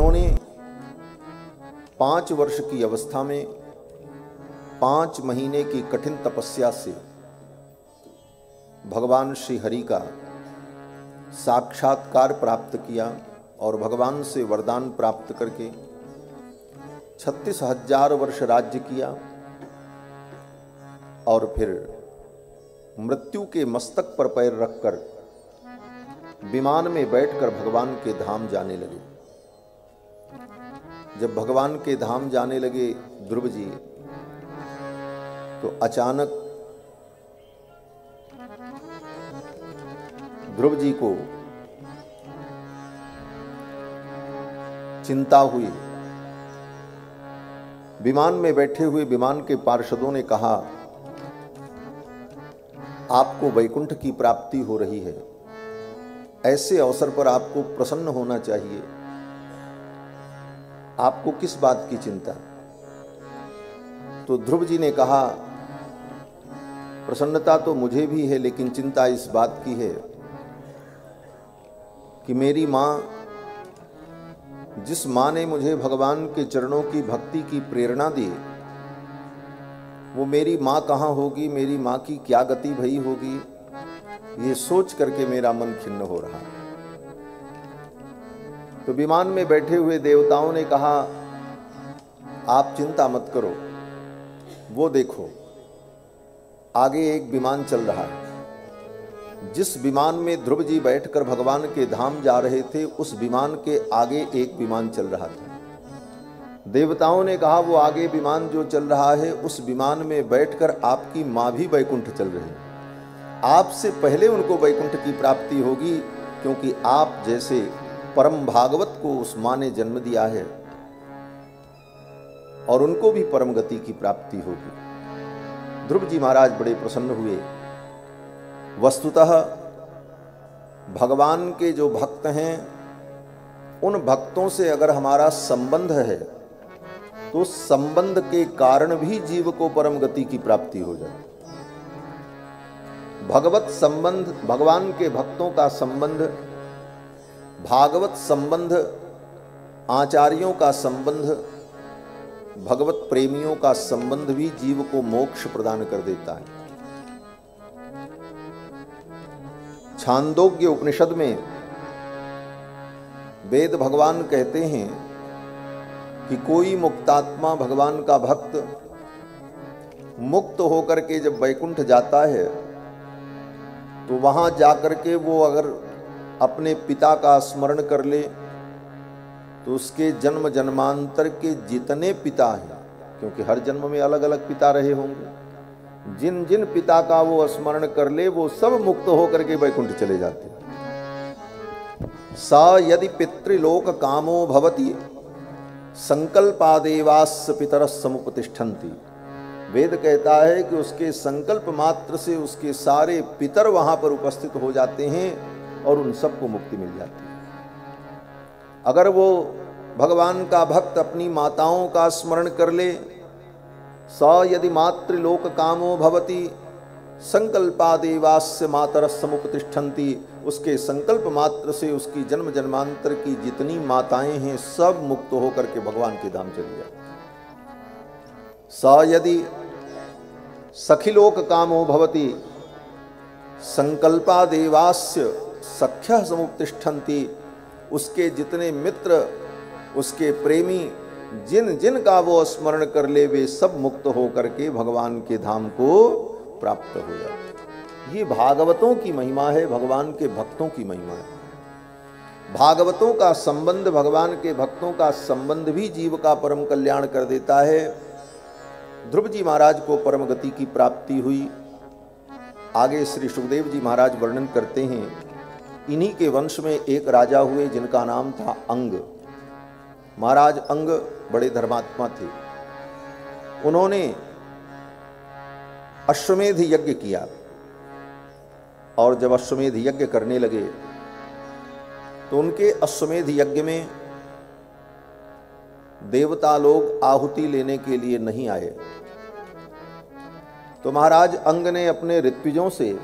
इन्होंने 5 वर्ष की अवस्था में 5 महीने की कठिन तपस्या से भगवान श्री हरि का साक्षात्कार प्राप्त किया और भगवान से वरदान प्राप्त करके 36,000 वर्ष राज्य किया और फिर मृत्यु के मस्तक पर पैर रखकर विमान में बैठकर भगवान के धाम जाने लगे। जब भगवान के धाम जाने लगे ध्रुव जी, तो अचानक ध्रुव जी को चिंता हुई। विमान में बैठे हुए विमान के पार्षदों ने कहा, आपको वैकुंठ की प्राप्ति हो रही है, ऐसे अवसर पर आपको प्रसन्न होना चाहिए, आपको किस बात की चिंता? तो ध्रुव जी ने कहा, प्रसन्नता तो मुझे भी है, लेकिन चिंता इस बात की है कि मेरी माँ, जिस माँ ने मुझे भगवान के चरणों की भक्ति की प्रेरणा दी, वो मेरी माँ कहाँ होगी, मेरी माँ की क्या गति भई होगी, ये सोच करके मेरा मन खिन्न हो रहा है। तो विमान में बैठे हुए देवताओं ने कहा, आप चिंता मत करो, वो देखो आगे एक विमान चल रहा है। जिस विमान में ध्रुव जी बैठकर भगवान के धाम जा रहे थे, उस विमान के आगे एक विमान चल रहा था। देवताओं ने कहा, वो आगे विमान जो चल रहा है, उस विमान में बैठकर आपकी माँ भी वैकुंठ चल रही है। आपसे पहले उनको वैकुंठ की प्राप्ति होगी, क्योंकि आप जैसे परम भागवत को उस माँ ने जन्म दिया है और उनको भी परम गति की प्राप्ति होगी। ध्रुव जी महाराज बड़े प्रसन्न हुए। वस्तुतः भगवान के जो भक्त हैं, उन भक्तों से अगर हमारा संबंध है, तो संबंध के कारण भी जीव को परम गति की प्राप्ति हो जाए। भगवत संबंध, भगवान के भक्तों का संबंध, भागवत संबंध, आचार्यों का संबंध, भगवत प्रेमियों का संबंध भी जीव को मोक्ष प्रदान कर देता है। छांदोग्य उपनिषद में वेद भगवान कहते हैं कि कोई मुक्तात्मा भगवान का भक्त मुक्त होकर के जब वैकुंठ जाता है, तो वहां जाकर के वो अगर अपने पिता का स्मरण कर ले, तो उसके जन्म जन्मांतर के जितने पिता हैं, क्योंकि हर जन्म में अलग अलग पिता रहे होंगे, जिन जिन पिता का वो स्मरण कर ले, वो सब मुक्त होकर के वैकुंठ चले जाते हैं। सा यदि पितृलोक कामो भवति संकल्पादेवास्य पितरः समुपतिष्ठन्ति। वेद कहता है कि उसके संकल्प मात्र से उसके सारे पितर वहां पर उपस्थित हो जाते हैं और उन सबको मुक्ति मिल जाती है। अगर वो भगवान का भक्त अपनी माताओं का स्मरण कर ले, स यदि मातृलोक कामो भवति संकल्पादेवास्य मातरः समुपतिष्ठन्ति, उसके संकल्प मात्र से उसकी जन्म जन्मांतर की जितनी माताएं हैं, सब मुक्त होकर के भगवान के धाम चली जाती। स यदि सखिलोक कामो भवति संकल्पादेवास्य सख्यः समुपतिष्ठन्ति, उसके जितने मित्र, उसके प्रेमी, जिन जिन का वो स्मरण कर ले, वे सब मुक्त होकर के भगवान के धाम को प्राप्त हो जाते। ये भागवतों की महिमा है, भगवान के भक्तों की महिमा है। भागवतों का संबंध, भगवान के भक्तों का संबंध भी जीव का परम कल्याण कर देता है। ध्रुव जी महाराज को परम गति की प्राप्ति हुई। आगे श्री सुखदेव जी महाराज वर्णन करते हैं, इन्हीं के वंश में एक राजा हुए जिनका नाम था अंग। महाराज अंग बड़े धर्मात्मा थे। उन्होंने अश्वमेध यज्ञ किया और जब अश्वमेध यज्ञ करने लगे, तो उनके अश्वमेध यज्ञ में देवता लोग आहुति लेने के लिए नहीं आए। तो महाराज अंग ने अपने ऋत्विजों से,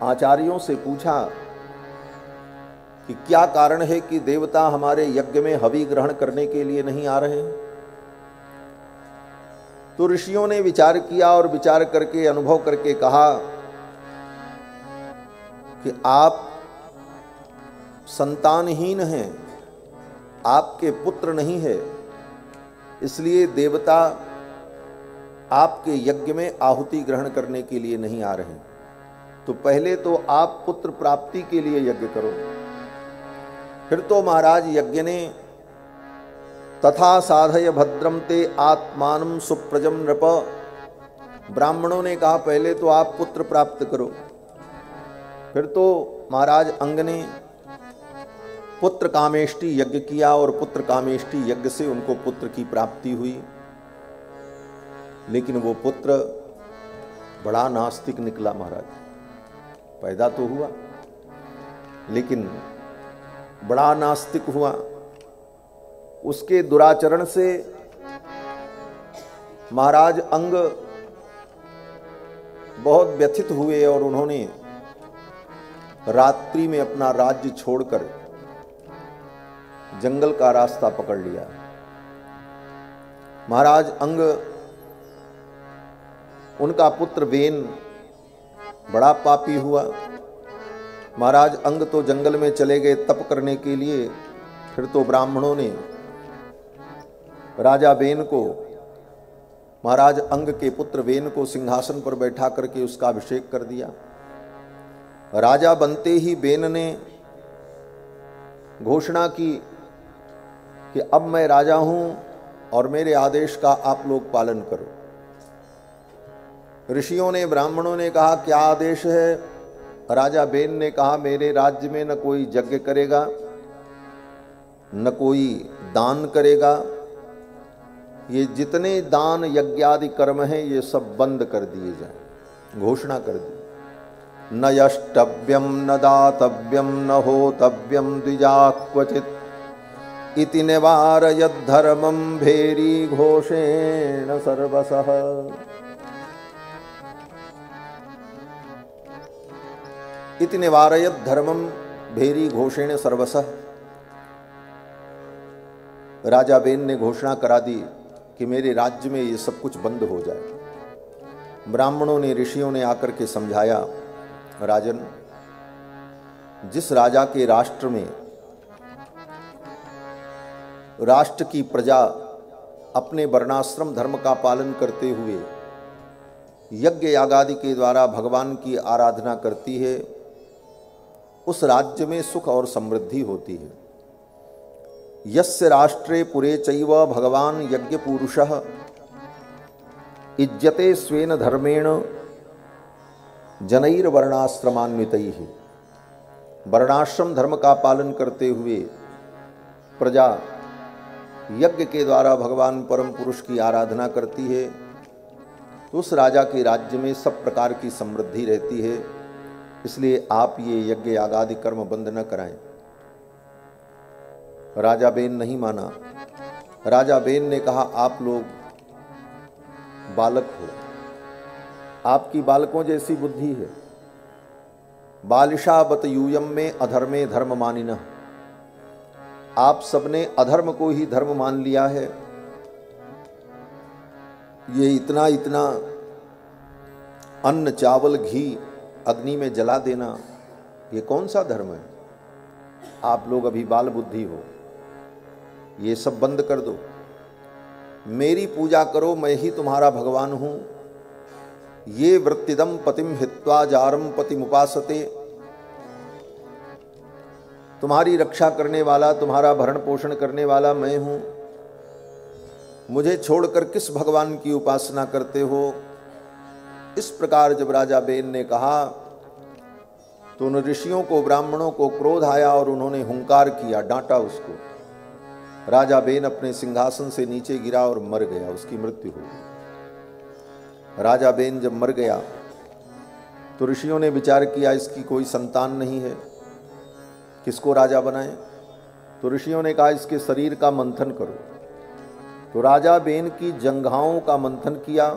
आचार्यों से पूछा कि क्या कारण है कि देवता हमारे यज्ञ में हवि ग्रहण करने के लिए नहीं आ रहे हैं। तो ऋषियों ने विचार किया और विचार करके अनुभव करके कहा कि आप संतानहीन हैं, आपके पुत्र नहीं है, इसलिए देवता आपके यज्ञ में आहुति ग्रहण करने के लिए नहीं आ रहे। तो पहले तो आप पुत्र प्राप्ति के लिए यज्ञ करो। फिर तो महाराज यज्ञ ने तथा साधय भद्रम ते आत्मानं सुप्रजम नृप, ब्राह्मणों ने कहा पहले तो आप पुत्र प्राप्त करो। फिर तो महाराज अंग ने पुत्र कामेष्टि यज्ञ किया और पुत्र कामेष्टि यज्ञ से उनको पुत्र की प्राप्ति हुई। लेकिन वो पुत्र बड़ा नास्तिक निकला महाराज। पैदा तो हुआ लेकिन बड़ा नास्तिक हुआ। उसके दुराचरण से महाराज अंग बहुत व्यथित हुए और उन्होंने रात्रि में अपना राज्य छोड़कर जंगल का रास्ता पकड़ लिया। महाराज अंग, उनका पुत्र वेन बड़ा पापी हुआ। महाराज अंग तो जंगल में चले गए तप करने के लिए। फिर तो ब्राह्मणों ने राजा वेन को, महाराज अंग के पुत्र वेन को सिंहासन पर बैठा करके उसका अभिषेक कर दिया। राजा बनते ही वेन ने घोषणा की कि अब मैं राजा हूं और मेरे आदेश का आप लोग पालन करो। ऋषियों ने, ब्राह्मणों ने कहा क्या आदेश है? राजा वेन ने कहा मेरे राज्य में न कोई यज्ञ करेगा, न कोई दान करेगा। ये जितने दान यज्ञादि कर्म हैं ये सब बंद कर दिए जाएं। घोषणा कर दी। न यष्टव्यम न दातव्यम न होतव्यम द्विजा क्वचित इति निवारयद् धर्मं भेरी घोषेण सर्वसः। इति निवारयद् धर्मं भेरी घोषेण सर्वसः। राजा वेन ने घोषणा करा दी कि मेरे राज्य में ये सब कुछ बंद हो जाए। ब्राह्मणों ने, ऋषियों ने आकर के समझाया, राजन, जिस राजा के राष्ट्र में राष्ट्र की प्रजा अपने वर्णाश्रम धर्म का पालन करते हुए यज्ञ यागादि के द्वारा भगवान की आराधना करती है, उस राज्य में सुख और समृद्धि होती है। यस्य राष्ट्रे पुरे चैव भगवान यज्ञ पुरुषः इज्जते स्वेन धर्मेण जनैर वर्णाश्रमान्वितैः। वर्णाश्रम धर्म का पालन करते हुए प्रजा यज्ञ के द्वारा भगवान परम पुरुष की आराधना करती है, तो उस राजा के राज्य में सब प्रकार की समृद्धि रहती है। इसलिए आप ये यज्ञ यागादि कर्म बंद न कराएं। राजा बेन नहीं माना। राजा बेन ने कहा आप लोग बालक हो, आपकी बालकों जैसी बुद्धि है। बालिशा बत यूयम में अधर्मे धर्म मानिनः। आप सबने अधर्म को ही धर्म मान लिया है। ये इतना इतना अन्न चावल घी अग्नि में जला देना, ये कौन सा धर्म है? आप लोग अभी बाल बुद्धि हो, ये सब बंद कर दो। मेरी पूजा करो, मैं ही तुम्हारा भगवान हूं। ये वृत्तिदम पतिम हित्वा जारम पतिमुपासते। तुम्हारी रक्षा करने वाला, तुम्हारा भरण पोषण करने वाला मैं हूं। मुझे छोड़कर किस भगवान की उपासना करते हो? इस प्रकार जब राजा बेन ने कहा तो उन ऋषियों को, ब्राह्मणों को क्रोध आया और उन्होंने हुंकार किया, डांटा उसको। राजा बेन अपने सिंहासन से नीचे गिरा और मर गया, उसकी मृत्यु हो गई। राजा बेन जब मर गया तो ऋषियों ने विचार किया इसकी कोई संतान नहीं है, किसको राजा बनाएं? तो ऋषियों ने कहा इसके शरीर का मंथन करो। तो राजा बेन की जंघाओं का मंथन किया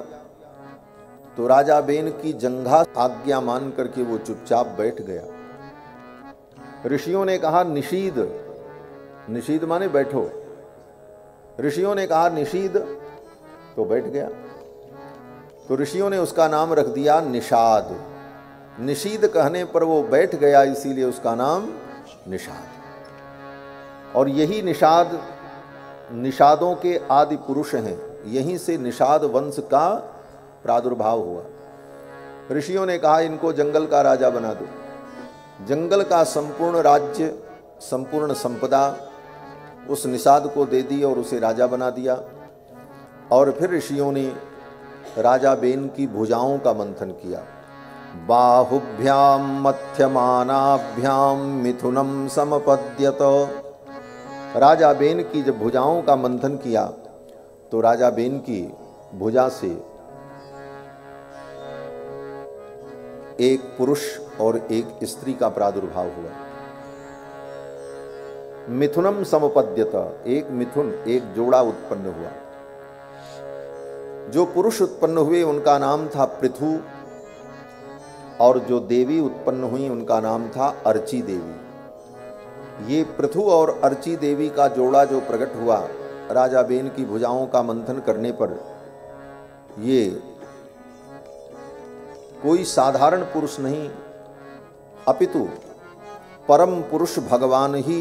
तो राजा बेन की जंघा आज्ञा मान करके वो चुपचाप बैठ गया। ऋषियों ने कहा निषीद, निषीद माने बैठो। ऋषियों ने कहा निषीद, तो बैठ गया। तो ऋषियों ने उसका नाम रख दिया निषाद। निषीद कहने पर वो बैठ गया, इसीलिए उसका नाम निषाद। और यही निषाद निषादों के आदि पुरुष हैं, यहीं से निषाद वंश का प्रादुर्भाव हुआ। ऋषियों ने कहा इनको जंगल का राजा बना दो। जंगल का संपूर्ण राज्य, संपूर्ण संपदा उस निषाद को दे दी और उसे राजा बना दिया। और फिर ऋषियों ने राजा बेन की भुजाओं का मंथन किया। बाहुभ्याम मध्यमानाभ्याम मिथुनम समपद्यत। राजा बेन की जब भुजाओं का मंथन किया तो राजा बेन की भुजा से एक पुरुष और एक स्त्री का प्रादुर्भाव हुआ। मिथुनम समपद्यत, एक मिथुन, एक जोड़ा उत्पन्न हुआ। जो पुरुष उत्पन्न हुए उनका नाम था पृथु, और जो देवी उत्पन्न हुई उनका नाम था अर्ची देवी। ये पृथु और अर्ची देवी का जोड़ा जो प्रकट हुआ राजा बेन की भुजाओं का मंथन करने पर, ये कोई साधारण पुरुष नहीं, अपितु परम पुरुष भगवान ही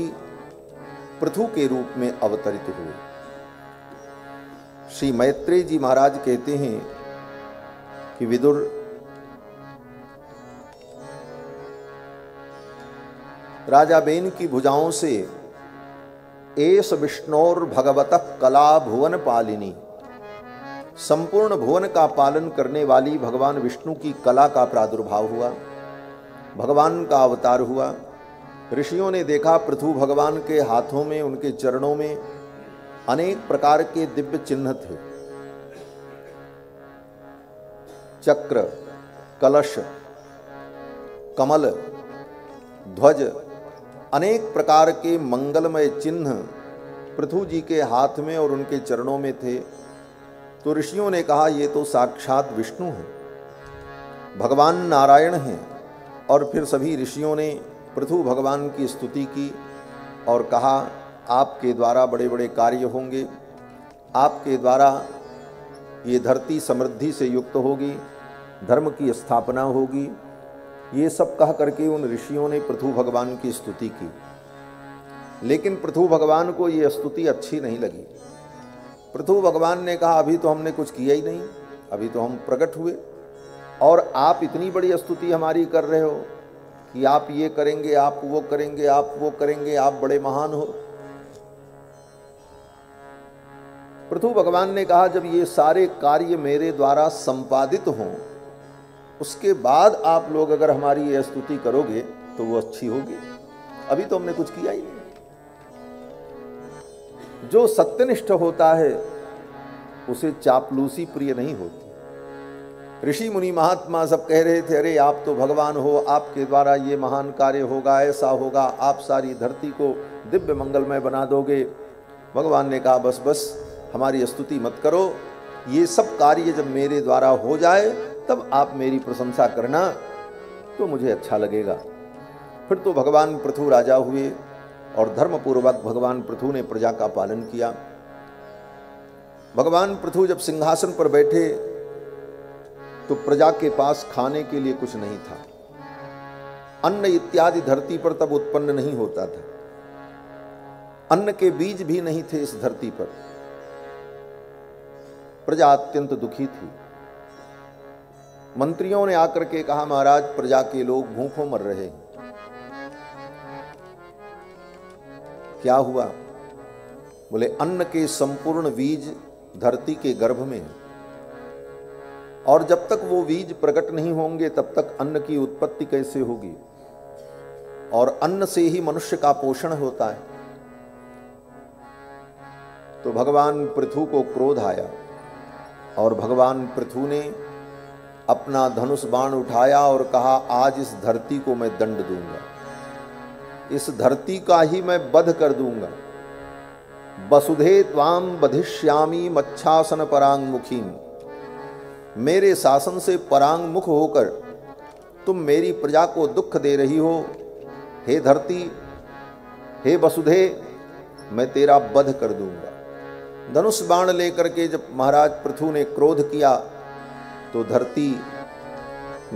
पृथु के रूप में अवतरित हुए। श्री मैत्रेय जी महाराज कहते हैं कि विदुर, राजा बेन की भुजाओं से एस विष्णोर भगवतः कला भुवन पालिनी, संपूर्ण भुवन का पालन करने वाली भगवान विष्णु की कला का प्रादुर्भाव हुआ, भगवान का अवतार हुआ। ऋषियों ने देखा पृथु भगवान के हाथों में, उनके चरणों में अनेक प्रकार के दिव्य चिन्ह थे। चक्र, कलश, कमल, ध्वज, अनेक प्रकार के मंगलमय चिन्ह पृथु जी के हाथ में और उनके चरणों में थे। तो ऋषियों ने कहा ये तो साक्षात विष्णु हैं, भगवान नारायण हैं। और फिर सभी ऋषियों ने पृथु भगवान की स्तुति की और कहा आपके द्वारा बड़े बड़े कार्य होंगे, आपके द्वारा ये धरती समृद्धि से युक्त होगी, धर्म की स्थापना होगी। ये सब कह करके उन ऋषियों ने पृथु भगवान की स्तुति की। लेकिन पृथु भगवान को ये स्तुति अच्छी नहीं लगी। पृथु भगवान ने कहा अभी तो हमने कुछ किया ही नहीं, अभी तो हम प्रकट हुए और आप इतनी बड़ी स्तुति हमारी कर रहे हो कि आप ये करेंगे, आप वो करेंगे, आप वो करेंगे, आप बड़े महान हो। पृथु भगवान ने कहा जब ये सारे कार्य मेरे द्वारा संपादित हों उसके बाद आप लोग अगर हमारी ये स्तुति करोगे तो वो अच्छी होगी, अभी तो हमने कुछ किया ही नहीं। जो सत्यनिष्ठ होता है उसे चापलूसी प्रिय नहीं होती। ऋषि मुनि महात्मा सब कह रहे थे अरे आप तो भगवान हो, आपके द्वारा ये महान कार्य होगा, ऐसा होगा, आप सारी धरती को दिव्य मंगलमय बना दोगे। भगवान ने कहा बस बस हमारी स्तुति मत करो, ये सब कार्य जब मेरे द्वारा हो जाए तब आप मेरी प्रशंसा करना तो मुझे अच्छा लगेगा। फिर तो भगवान पृथु राजा हुए और धर्मपूर्वक भगवान पृथु ने प्रजा का पालन किया। भगवान पृथु जब सिंहासन पर बैठे तो प्रजा के पास खाने के लिए कुछ नहीं था। अन्न इत्यादि धरती पर तब उत्पन्न नहीं होता था, अन्न के बीज भी नहीं थे इस धरती पर। प्रजा अत्यंत दुखी थी। मंत्रियों ने आकर के कहा महाराज प्रजा के लोग भूखों मर रहे हैं। क्या हुआ? बोले अन्न के संपूर्ण बीज धरती के गर्भ में है और जब तक वो बीज प्रकट नहीं होंगे तब तक अन्न की उत्पत्ति कैसे होगी, और अन्न से ही मनुष्य का पोषण होता है। तो भगवान पृथु को क्रोध आया और भगवान पृथु ने अपना धनुष बाण उठाया और कहा आज इस धरती को मैं दंड दूंगा, इस धरती का ही मैं वध कर दूंगा। वसुधे त्वाम बधिष्यामि मच्छासन परांगमुखीम, मेरे शासन से परांगमुख होकर तुम मेरी प्रजा को दुख दे रही हो, हे धरती, हे वसुधे, मैं तेरा वध कर दूंगा। धनुष बाण लेकर के जब महाराज पृथु ने क्रोध किया तो धरती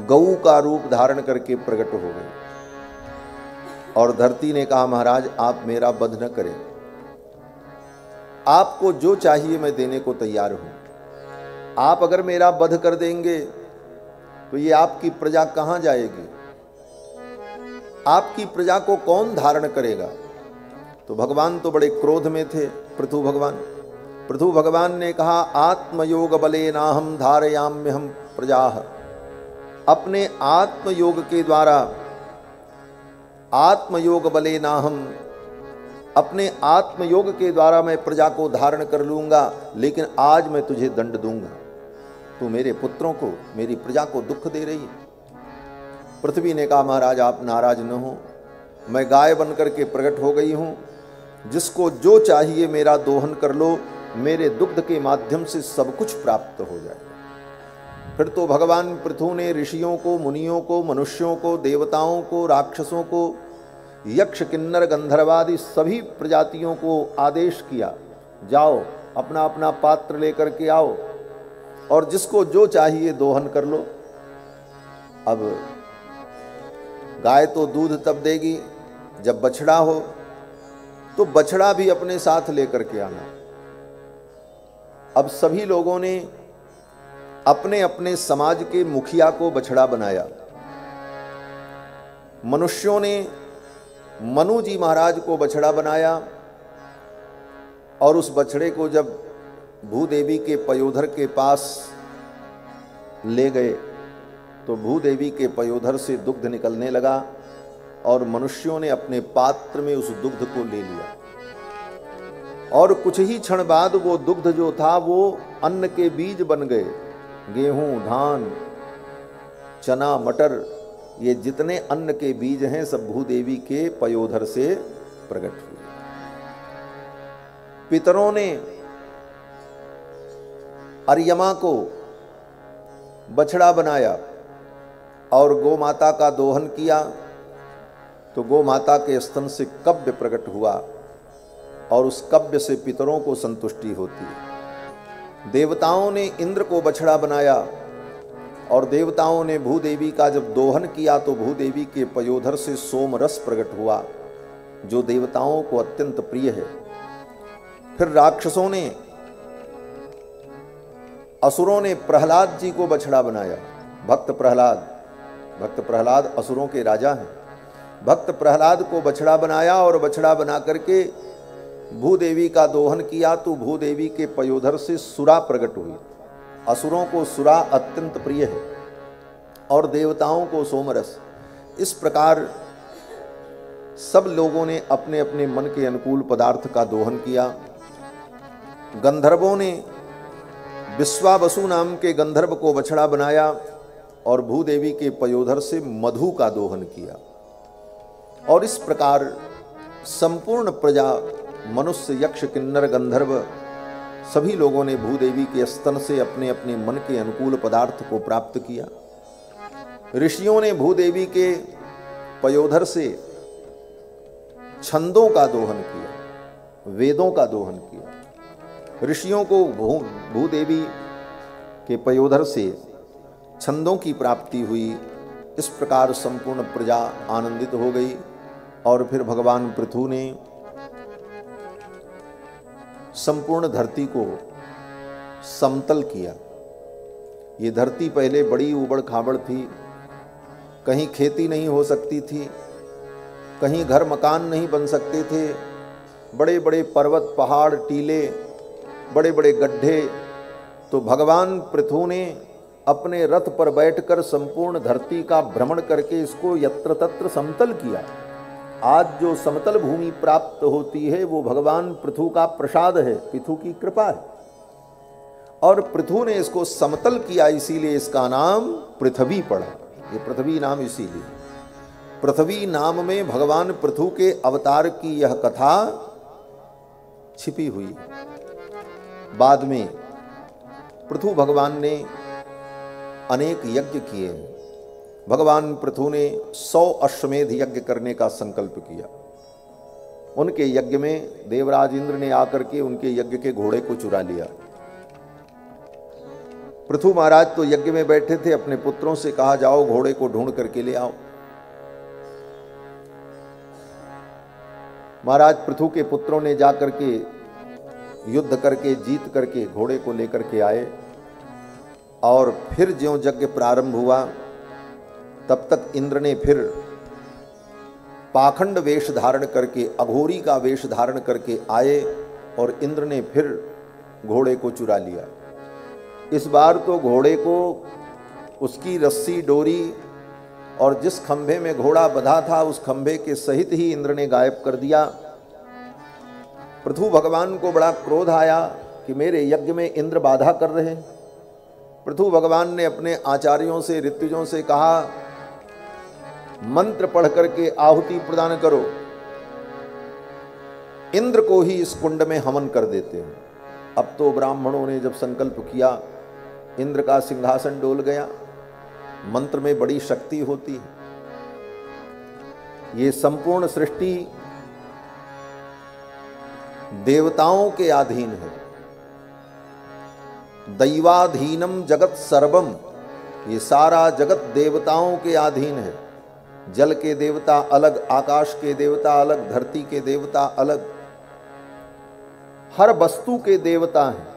गऊ का रूप धारण करके प्रकट हो गई और धरती ने कहा, महाराज आप मेरा वध न करें, आपको जो चाहिए मैं देने को तैयार हूं। आप अगर मेरा वध कर देंगे तो ये आपकी प्रजा कहां जाएगी, आपकी प्रजा को कौन धारण करेगा। तो भगवान तो बड़े क्रोध में थे, पृथु भगवान ने कहा, आत्मयोग बले नाहम धारयाम्यहम प्रजाः। अपने आत्मयोग के द्वारा, आत्मयोग बले नाहम, अपने आत्मयोग के द्वारा मैं प्रजा को धारण कर लूंगा, लेकिन आज मैं तुझे दंड दूंगा। तू मेरे पुत्रों को, मेरी प्रजा को दुख दे रही है। पृथ्वी ने कहा, महाराज आप नाराज न हो, मैं गाय बनकर के प्रकट हो गई हूं, जिसको जो चाहिए मेरा दोहन कर लो, मेरे दुग्ध के माध्यम से सब कुछ प्राप्त हो जाए। फिर तो भगवान पृथु ने ऋषियों को, मुनियों को, मनुष्यों को, देवताओं को, राक्षसों को, यक्ष किन्नर गंधर्वादि सभी प्रजातियों को आदेश किया, जाओ अपना अपना पात्र लेकर के आओ और जिसको जो चाहिए दोहन कर लो। अब गाय तो दूध तब देगी जब बछड़ा हो, तो बछड़ा भी अपने साथ लेकर के आना। अब सभी लोगों ने अपने अपने समाज के मुखिया को बछड़ा बनाया। मनुष्यों ने मनु जी महाराज को बछड़ा बनाया और उस बछड़े को जब भूदेवी के पयोधर के पास ले गए तो भूदेवी के पयोधर से दुग्ध निकलने लगा और मनुष्यों ने अपने पात्र में उस दुग्ध को ले लिया और कुछ ही क्षण बाद वो दुग्ध जो था वो अन्न के बीज बन गए। गेहूं, धान, चना, मटर, ये जितने अन्न के बीज हैं सब भूदेवी के पयोधर से प्रकट हुए। पितरों ने अर्यमा को बछड़ा बनाया और गौ माता का दोहन किया तो गौ माता के स्तन से कव्य प्रकट हुआ और उस कव्य से पितरों को संतुष्टि होती है। देवताओं ने इंद्र को बछड़ा बनाया और देवताओं ने भूदेवी का जब दोहन किया तो भूदेवी के पयोधर से सोम रस प्रकट हुआ जो देवताओं को अत्यंत प्रिय है। फिर राक्षसों ने, असुरों ने प्रहलाद जी को बछड़ा बनाया। भक्त प्रहलाद असुरों के राजा हैं। भक्त प्रहलाद को बछड़ा बनाया और बछड़ा बना करके भूदेवी का दोहन किया तो भूदेवी के पयोधर से सुरा प्रकट हुई। असुरों को सुरा अत्यंत प्रिय है और देवताओं को सोमरस। इस प्रकार सब लोगों ने अपने अपने मन के अनुकूल पदार्थ का दोहन किया। गंधर्वों ने विश्वावसु नाम के गंधर्व को बछड़ा बनाया और भूदेवी के पयोधर से मधु का दोहन किया और इस प्रकार संपूर्ण प्रजा, मनुष्य, यक्ष, किन्नर, गंधर्व सभी लोगों ने भूदेवी के स्तन से अपने अपने मन के अनुकूल पदार्थ को प्राप्त किया। ऋषियों ने भूदेवी के पयोधर से छंदों का दोहन किया, वेदों का दोहन किया। ऋषियों को भूदेवी के पयोधर से छंदों की प्राप्ति हुई। इस प्रकार संपूर्ण प्रजा आनंदित हो गई और फिर भगवान पृथु ने संपूर्ण धरती को समतल किया। ये धरती पहले बड़ी उबड़ खाबड़ थी, कहीं खेती नहीं हो सकती थी, कहीं घर मकान नहीं बन सकते थे, बड़े बड़े पर्वत, पहाड़, टीले, बड़े बड़े गड्ढे। तो भगवान पृथु ने अपने रथ पर बैठकर संपूर्ण धरती का भ्रमण करके इसको यत्र तत्र समतल किया। आज जो समतल भूमि प्राप्त होती है वो भगवान पृथु का प्रसाद है, पृथु की कृपा है और पृथु ने इसको समतल किया, इसीलिए इसका नाम पृथ्वी पड़ा। ये पृथ्वी नाम इसीलिए, पृथ्वी नाम में भगवान पृथु के अवतार की यह कथा छिपी हुई है। बाद में पृथु भगवान ने अनेक यज्ञ किए, भगवान पृथु ने 100 अश्वमेध यज्ञ करने का संकल्प किया। उनके यज्ञ में देवराज इंद्र ने आकर के उनके यज्ञ के घोड़े को चुरा लिया। पृथु महाराज तो यज्ञ में बैठे थे, अपने पुत्रों से कहा जाओ घोड़े को ढूंढ करके ले आओ। महाराज पृथु के पुत्रों ने जाकर के युद्ध करके जीत करके घोड़े को लेकर के आए और फिर ज्यों यज्ञ प्रारंभ हुआ तब तक इंद्र ने फिर पाखंड वेश धारण करके, अघोरी का वेश धारण करके आए और इंद्र ने फिर घोड़े को चुरा लिया। इस बार तो घोड़े को उसकी रस्सी डोरी और जिस खंभे में घोड़ा बंधा था उस खंभे के सहित ही इंद्र ने गायब कर दिया। पृथु भगवान को बड़ा क्रोध आया कि मेरे यज्ञ में इंद्र बाधा कर रहे हैं। पृथु भगवान ने अपने आचार्यों से, ऋत्विजों से कहा मंत्र पढ़ करके आहुति प्रदान करो, इंद्र को ही इस कुंड में हवन कर देते हैं। अब तो ब्राह्मणों ने जब संकल्प किया, इंद्र का सिंहासन डोल गया। मंत्र में बड़ी शक्ति होती है। ये संपूर्ण सृष्टि देवताओं के अधीन है। दैवाधीनम जगत सर्वम, ये सारा जगत देवताओं के अधीन है। जल के देवता अलग, आकाश के देवता अलग, धरती के देवता अलग, हर वस्तु के देवता हैं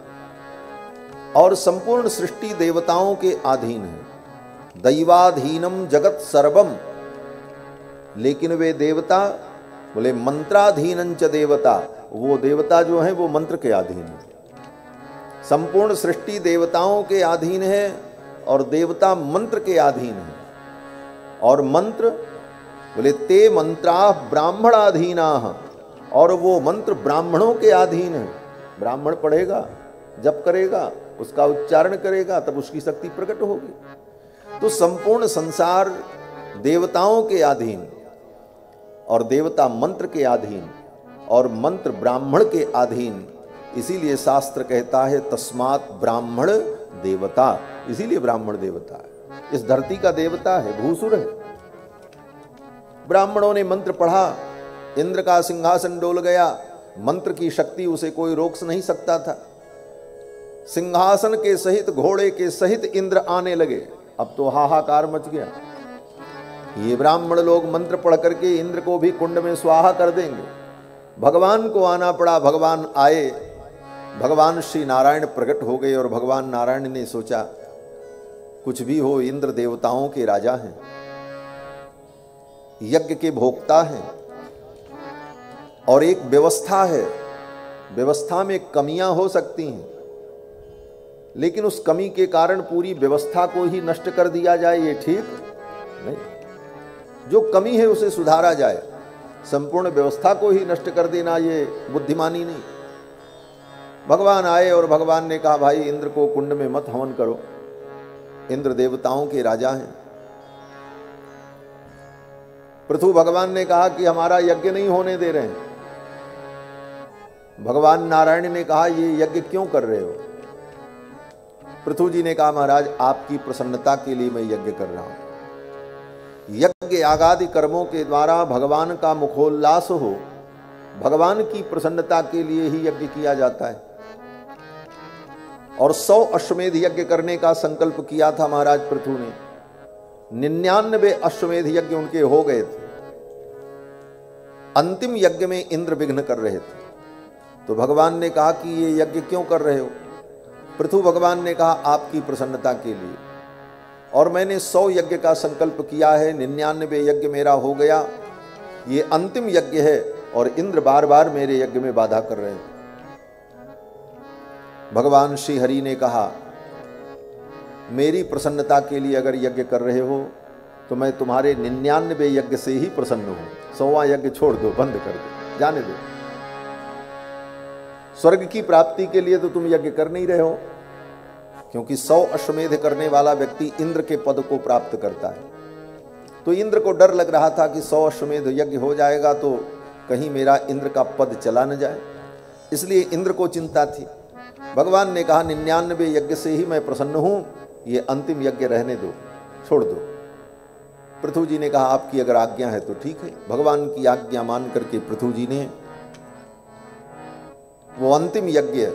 और संपूर्ण सृष्टि देवताओं के अधीन है। दैवाधीनम जगत सर्वम, लेकिन वे देवता बोले मंत्राधीनं च देवता, वो देवता जो है वो मंत्र के अधीन है। संपूर्ण सृष्टि देवताओं के अधीन है और देवता मंत्र के अधीन है। और मंत्र बोले ते मंत्रा ब्राह्मणाधीना, और वो मंत्र ब्राह्मणों के अधीन है। ब्राह्मण पढ़ेगा, जप करेगा, उसका उच्चारण करेगा, तब उसकी शक्ति प्रकट होगी। तो संपूर्ण संसार देवताओं के अधीन और देवता मंत्र के अधीन और मंत्र ब्राह्मण के अधीन। इसीलिए शास्त्र कहता है तस्मात् ब्राह्मण देवता, इसीलिए ब्राह्मण देवता है। इस धरती का देवता है, भूसुर है। ब्राह्मणों ने मंत्र पढ़ा, इंद्र का सिंहासन डोल गया। मंत्र की शक्ति उसे कोई रोक नहीं सकता था। सिंहासन के सहित, घोड़े के सहित इंद्र आने लगे। अब तो हाहाकार मच गया। ये ब्राह्मण लोग मंत्र पढ़ करके इंद्र को भी कुंड में स्वाहा कर देंगे। भगवान को आना पड़ा। भगवान आए, भगवान श्री नारायण प्रकट हो गए और भगवान नारायण ने सोचा कुछ भी हो, इंद्र देवताओं के राजा हैं, यज्ञ के भोक्ता हैं और एक व्यवस्था है। व्यवस्था में कमियां हो सकती हैं, लेकिन उस कमी के कारण पूरी व्यवस्था को ही नष्ट कर दिया जाए, ये ठीक नहीं। जो कमी है उसे सुधारा जाए। संपूर्ण व्यवस्था को ही नष्ट कर देना ये बुद्धिमानी नहीं। भगवान आए और भगवान ने कहा भाई इंद्र को कुंड में मत हवन करो, इंद्र देवताओं के राजा हैं। पृथु भगवान ने कहा कि हमारा यज्ञ नहीं होने दे रहे हैं। भगवान नारायण ने कहा ये यज्ञ क्यों कर रहे हो? पृथु जी ने कहा महाराज आपकी प्रसन्नता के लिए मैं यज्ञ कर रहा हूं। यज्ञ यागादि कर्मों के द्वारा भगवान का मुखोल्लास हो, भगवान की प्रसन्नता के लिए ही यज्ञ किया जाता है। और 100 अश्वमेध यज्ञ करने का संकल्प किया था महाराज पृथु ने। 99 अश्वमेध यज्ञ उनके हो गए थे। अंतिम यज्ञ में इंद्र विघ्न कर रहे थे। तो भगवान ने कहा कि ये यज्ञ क्यों कर रहे हो? पृथु भगवान ने कहा आपकी प्रसन्नता के लिए। और मैंने 100 यज्ञ का संकल्प किया है, 99 यज्ञ मेरा हो गया, ये अंतिम यज्ञ है और इंद्र बार बार मेरे यज्ञ में बाधा कर रहे हैं। भगवान श्री हरि ने कहा मेरी प्रसन्नता के लिए अगर यज्ञ कर रहे हो तो मैं तुम्हारे 99 यज्ञ से ही प्रसन्न हूं। 100वां यज्ञ छोड़ दो, बंद कर दो, जाने दो। स्वर्ग की प्राप्ति के लिए तो तुम यज्ञ कर नहीं रहे हो, क्योंकि 100 अश्वमेध करने वाला व्यक्ति इंद्र के पद को प्राप्त करता है। तो इंद्र को डर लग रहा था कि 100 अश्वमेध यज्ञ हो जाएगा तो कहीं मेरा इंद्र का पद चला न जाए, इसलिए इंद्र को चिंता थी। भगवान ने कहा 99 यज्ञ से ही मैं प्रसन्न हूं, ये अंतिम यज्ञ रहने दो, छोड़ दो। पृथु जी ने कहा आपकी अगर आज्ञा है तो ठीक है। भगवान की आज्ञा मान करके पृथु जी ने वो अंतिम यज्ञ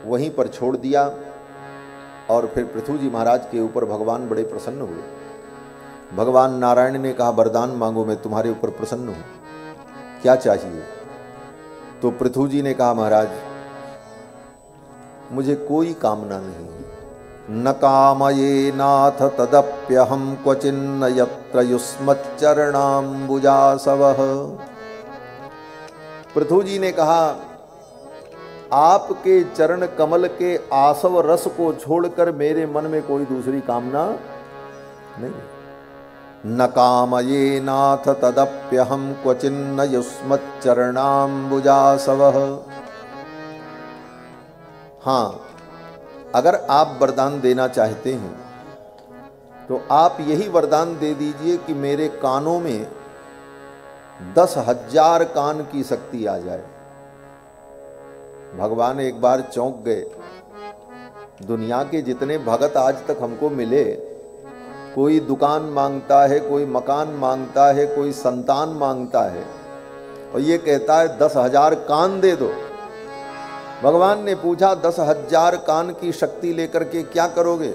वहीं पर छोड़ दिया और फिर पृथु जी महाराज के ऊपर भगवान बड़े प्रसन्न हुए। भगवान नारायण ने कहा वरदान मांगो, मैं तुम्हारे ऊपर प्रसन्न हूं, क्या चाहिए? तो पृथु जी ने कहा महाराज मुझे कोई कामना नहीं है। न कामये नाथ तदप्यहम क्वचिन्न यत्र युष्मच्चरणाम्बुजासवः। पृथु जी ने कहा आपके चरण कमल के आसव रस को छोड़कर मेरे मन में कोई दूसरी कामना नहीं। न कामये नाथ तदप्यहम क्वचिन्न युष्मच्चरणाम्बुजासवः। हाँ, अगर आप वरदान देना चाहते हैं तो आप यही वरदान दे दीजिए कि मेरे कानों में 10,000 कान की शक्ति आ जाए। भगवान एक बार चौंक गए। दुनिया के जितने भगत आज तक हमको मिले, कोई दुकान मांगता है, कोई मकान मांगता है, कोई संतान मांगता है, और ये कहता है 10,000 कान दे दो। भगवान ने पूछा 10,000 कान की शक्ति लेकर के क्या करोगे?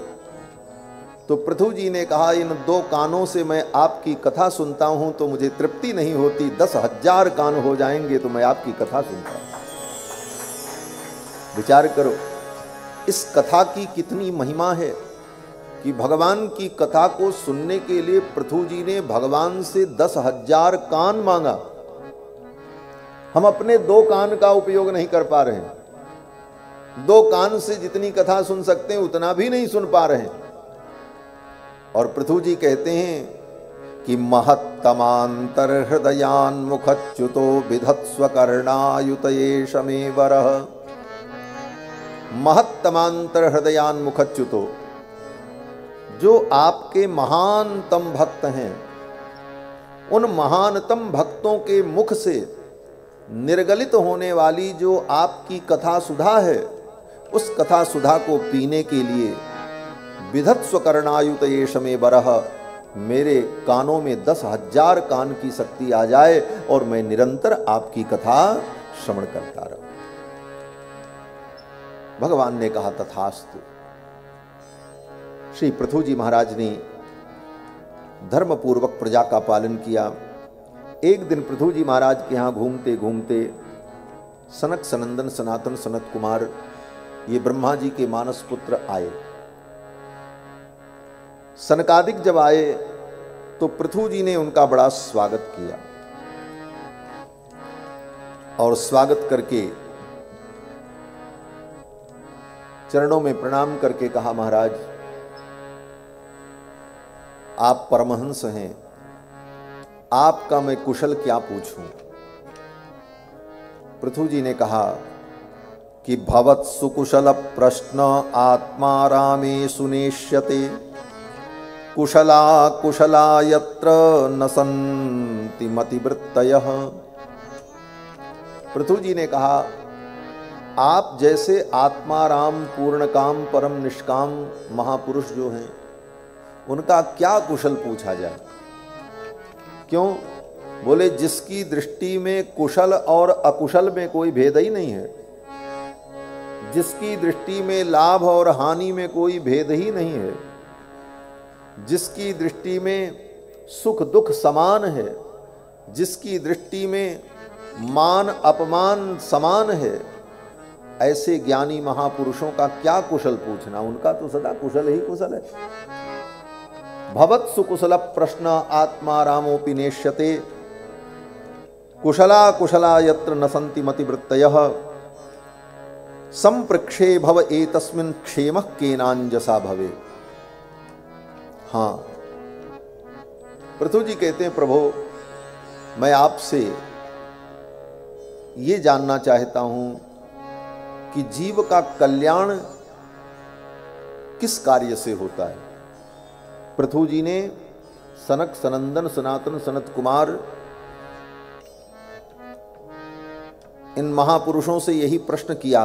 तो पृथु जी ने कहा इन 2 कानों से मैं आपकी कथा सुनता हूं तो मुझे तृप्ति नहीं होती, 10,000 कान हो जाएंगे तो मैं आपकी कथा सुनता हूं। विचार करो इस कथा की कितनी महिमा है कि भगवान की कथा को सुनने के लिए पृथु जी ने भगवान से 10,000 कान मांगा। हम अपने 2 कान का उपयोग नहीं कर पा रहे हैं। 2 कान से जितनी कथा सुन सकते हैं उतना भी नहीं सुन पा रहे हैं। और पृथु जी कहते हैं कि महत्तमांतर हृदयान मुखच्युतो विधत्स्व कर्णायुतये शमे वरः। महत्तमांतर हृदयान मुखच्युतो, जो आपके महानतम भक्त हैं, उन महानतम भक्तों के मुख से निर्गलित होने वाली जो आपकी कथा सुधा है, उस कथा सुधा को पीने के लिए विधत्स्व कर्णायुतये शमे वरः मेरे कानों में 10,000 कान की शक्ति आ जाए और मैं निरंतर आपकी कथा श्रवण करता रहूं। भगवान ने कहा तथास्तु। श्री पृथु जी महाराज ने धर्मपूर्वक प्रजा का पालन किया। एक दिन पृथु जी महाराज के यहाँ घूमते घूमते सनक सनंदन सनातन सनत कुमार ये ब्रह्मा जी के मानस पुत्र आए। सनकादिक जब आए तो पृथु जी ने उनका बड़ा स्वागत किया और स्वागत करके चरणों में प्रणाम करके कहा महाराज आप परमहंस हैं, आपका मैं कुशल क्या पूछूं? पृथु जी ने कहा कि भवत्सु कुशल प्रश्न आत्मा रामे सुनेष्यते कुशला कुशला यत्र न सन्ति मतिवृत्तयः। पृथु जी ने कहा आप जैसे आत्माराम पूर्ण काम परम निष्काम महापुरुष जो हैं उनका क्या कुशल पूछा जाए? क्यों? बोले जिसकी दृष्टि में कुशल और अकुशल में कोई भेद ही नहीं है, जिसकी दृष्टि में लाभ और हानि में कोई भेद ही नहीं है, जिसकी दृष्टि में सुख दुख समान है, जिसकी दृष्टि में मान अपमान समान है, ऐसे ज्ञानी महापुरुषों का क्या कुशल पूछना? उनका तो सदा कुशल ही कुशल है। भवत्सु कुशल प्रश्न आत्मा रामोपि नेष्यते कुशला कुशला यत्र न सन्ति मतिवृत्तयः संप्रक्षे भव एतस्मिन् क्षेमः केनांजसा भवे। हाँ, पृथु जी कहते हैं प्रभु मैं आपसे ये जानना चाहता हूं कि जीव का कल्याण किस कार्य से होता है। पृथु जी ने सनक सनंदन सनातन सनत कुमार इन महापुरुषों से यही प्रश्न किया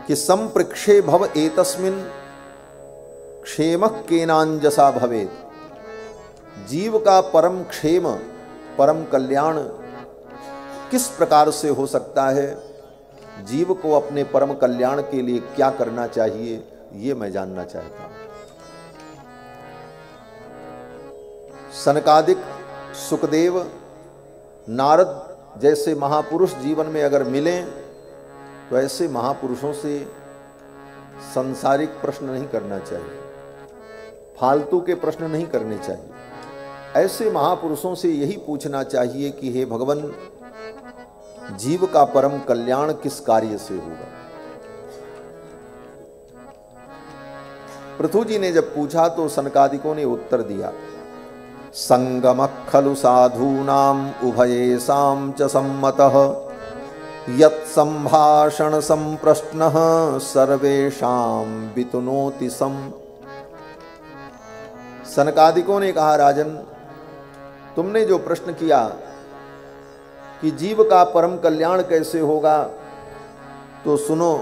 कि संप्रक्षे भव एतस्मिन् क्षेम केनांजसा भवेत्। जीव का परम क्षेम, परम कल्याण किस प्रकार से हो सकता है, जीव को अपने परम कल्याण के लिए क्या करना चाहिए, ये मैं जानना चाहता हूं। सनकादिक, सुखदेव, नारद जैसे महापुरुष जीवन में अगर मिलें तो ऐसे महापुरुषों से सांसारिक प्रश्न नहीं करना चाहिए, फालतू के प्रश्न नहीं करने चाहिए। ऐसे महापुरुषों से यही पूछना चाहिए कि हे भगवान, जीव का परम कल्याण किस कार्य से होगा। पृथु जी ने जब पूछा तो सनकादिकों ने उत्तर दिया, संगमः खलु साधूनाम उभयेषां च सम्मतः यत् संभाषण संप्रश्नः सर्वेषां वितुनोति सम। सनकादिकों ने कहा, राजन, तुमने जो प्रश्न किया कि जीव का परम कल्याण कैसे होगा, तो सुनो,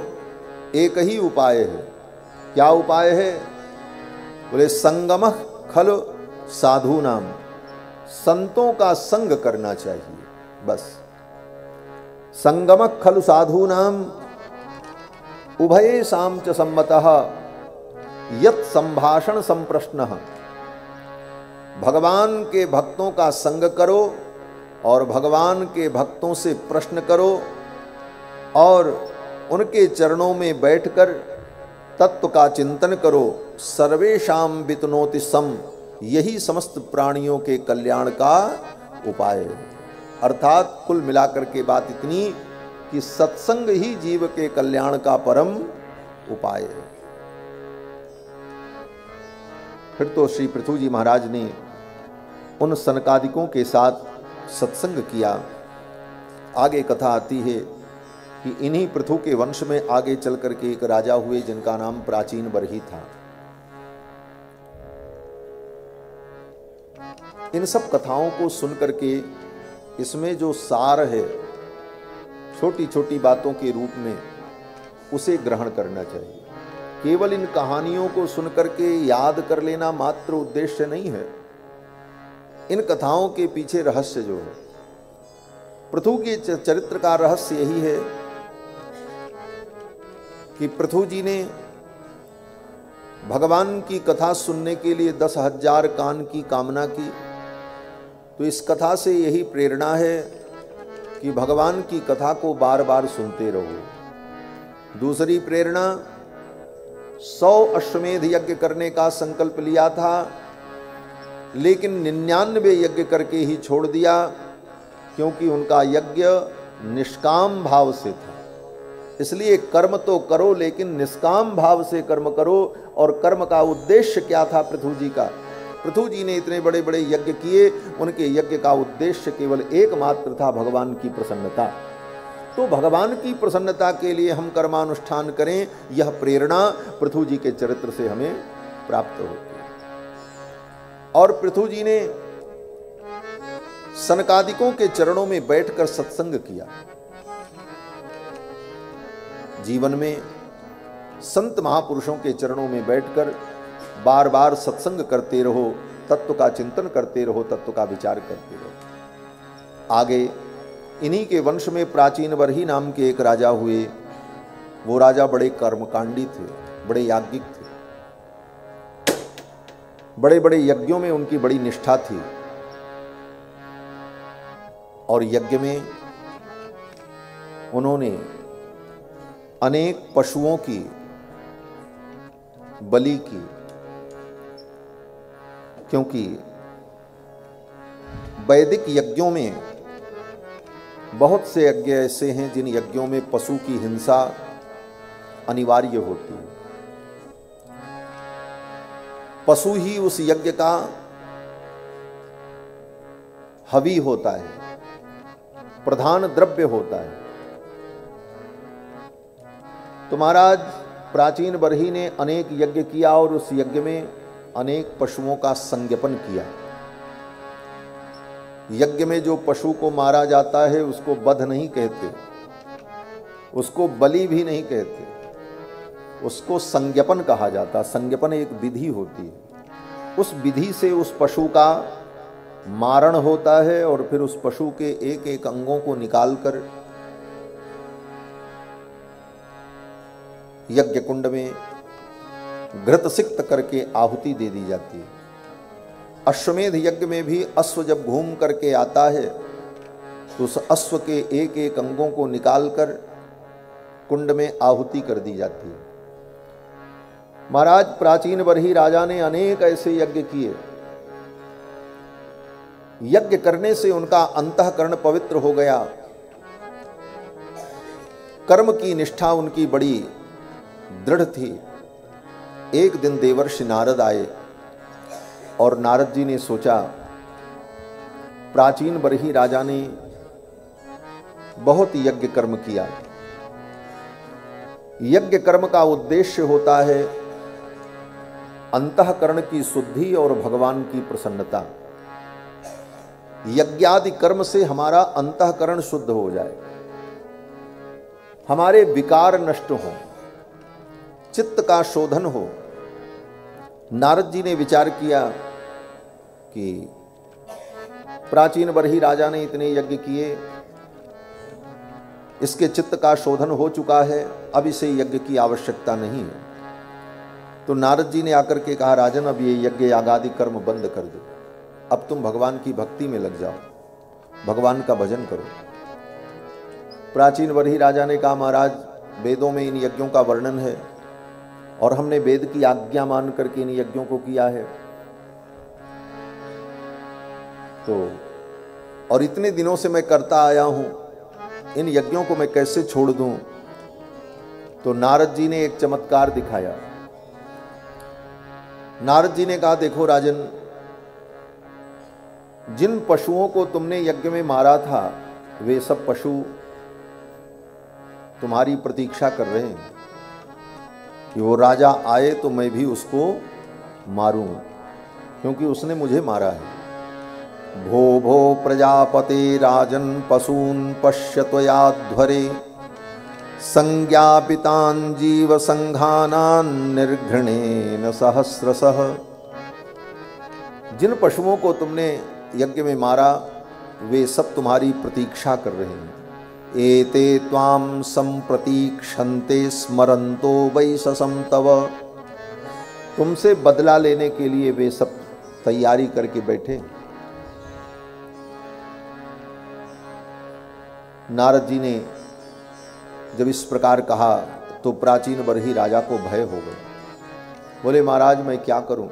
एक ही उपाय है। क्या उपाय है? बोले संगमः खलु साधूनाम, संतों का संग करना चाहिए, बस। संगमः खलु साधूनाम उभयेषां च सम्मतः यत् संभाषण संप्रश्नः। भगवान के भक्तों का संग करो और भगवान के भक्तों से प्रश्न करो और उनके चरणों में बैठकर तत्व का चिंतन करो। सर्वेषां वितनोति सम, यही समस्त प्राणियों के कल्याण का उपाय है। अर्थात कुल मिलाकर के बात इतनी कि सत्संग ही जीव के कल्याण का परम उपाय है। फिर तो श्री पृथु जी महाराज ने उन सनकादिकों के साथ सत्संग किया। आगे कथा आती है कि इन्हीं पृथु के वंश में आगे चल करके एक राजा हुए जिनका नाम प्राचीन बरही था। इन सब कथाओं को सुन करके इसमें जो सार है, छोटी छोटी बातों के रूप में, उसे ग्रहण करना चाहिए। केवल इन कहानियों को सुन करके याद कर लेना मात्र उद्देश्य नहीं है। इन कथाओं के पीछे रहस्य जो है, पृथु के चरित्र का रहस्य यही है कि पृथु जी ने भगवान की कथा सुनने के लिए 10,000 कान की कामना की। तो इस कथा से यही प्रेरणा है कि भगवान की कथा को बार बार सुनते रहो। दूसरी प्रेरणा, 100 अश्वमेध यज्ञ करने का संकल्प लिया था, लेकिन 99 यज्ञ करके ही छोड़ दिया, क्योंकि उनका यज्ञ निष्काम भाव से था। इसलिए कर्म तो करो, लेकिन निष्काम भाव से कर्म करो। और कर्म का उद्देश्य क्या था पृथु जी का? पृथु जी ने इतने बड़े बड़े यज्ञ किए, उनके यज्ञ का उद्देश्य केवल एकमात्र था, भगवान की प्रसन्नता। तो भगवान की प्रसन्नता के लिए हम कर्मानुष्ठान करें, यह प्रेरणा पृथु जी के चरित्र से हमें प्राप्त होती है। और पृथु जी ने सनकादिकों के चरणों में बैठकर सत्संग किया। जीवन में संत महापुरुषों के चरणों में बैठकर बार बार सत्संग करते रहो, तत्व का चिंतन करते रहो, तत्व का विचार करते रहो। आगे इन्हीं के वंश में प्राचीन बरही नाम के एक राजा हुए। वो राजा बड़े कर्मकांडी थे, बड़े याज्ञिक थे। बड़े बड़े यज्ञों में उनकी बड़ी निष्ठा थी। और यज्ञ में उन्होंने अनेक पशुओं की बलि की, क्योंकि वैदिक यज्ञों में बहुत से यज्ञ ऐसे हैं जिन यज्ञों में पशु की हिंसा अनिवार्य होती है। पशु ही उस यज्ञ का हवी होता है, प्रधान द्रव्य होता है। तो महाराज प्राचीन बरही ने अनेक यज्ञ किया और उस यज्ञ में अनेक पशुओं का संज्ञापन किया। यज्ञ में जो पशु को मारा जाता है उसको वध नहीं कहते, उसको बलि भी नहीं कहते, उसको संज्ञापन कहा जाता। संज्ञापन एक विधि होती है, उस विधि से उस पशु का मारण होता है और फिर उस पशु के एक एक अंगों को निकालकर यज्ञ कुंड में घृत सिक्त करके आहुति दे दी जाती है। अश्वमेध यज्ञ में भी अश्व जब घूम करके आता है तो उस अश्व के एक एक अंगों को निकालकर कुंड में आहुति कर दी जाती है। महाराज प्राचीन बरही राजा ने अनेक ऐसे यज्ञ किए। यज्ञ करने से उनका अंतःकरण पवित्र हो गया। कर्म की निष्ठा उनकी बड़ी दृढ़ थी। एक दिन देवर्षि नारद आए और नारद जी ने सोचा, प्राचीन बरही राजा ने बहुत यज्ञ कर्म किया। यज्ञ कर्म का उद्देश्य होता है अंतःकरण की शुद्धि और भगवान की प्रसन्नता। यज्ञादि कर्म से हमारा अंतःकरण शुद्ध हो जाए, हमारे विकार नष्ट हो, चित्त का शोधन हो। नारद जी ने विचार किया कि प्राचीन बरही राजा ने इतने यज्ञ किए, इसके चित्त का शोधन हो चुका है, अब इसे यज्ञ की आवश्यकता नहीं है। तो नारद जी ने आकर के कहा, राजन अब ये यज्ञ यागादि कर्म बंद कर दो, अब तुम भगवान की भक्ति में लग जाओ, भगवान का भजन करो। प्राचीन बरही राजा ने कहा, महाराज वेदों में इन यज्ञों का वर्णन है और हमने वेद की आज्ञा मान करके इन यज्ञों को किया है, तो और इतने दिनों से मैं करता आया हूं, इन यज्ञों को मैं कैसे छोड़ दूं। तो नारद जी ने एक चमत्कार दिखाया। नारद जी ने कहा, देखो राजन, जिन पशुओं को तुमने यज्ञ में मारा था वे सब पशु तुम्हारी प्रतीक्षा कर रहे हैं कि वो राजा आए तो मैं भी उसको मारूं, क्योंकि उसने मुझे मारा है। भो भो प्रजापते राजन पशून् पश्य त्वयाध्वरे संज्ञापितान् जीव संघानान् निर्घृणेन सहस्रशः। जिन पशुओं को तुमने यज्ञ में मारा वे सब तुम्हारी प्रतीक्षा कर रहे हैं। एते त्वां संप्रतीक्षन्ते स्मरन्तो वैशसं तव। तुमसे बदला लेने के लिए वे सब तैयारी करके बैठे। नारद जी ने जब इस प्रकार कहा तो प्राचीन बरही राजा को भय हो गया। बोले, महाराज मैं क्या करूं,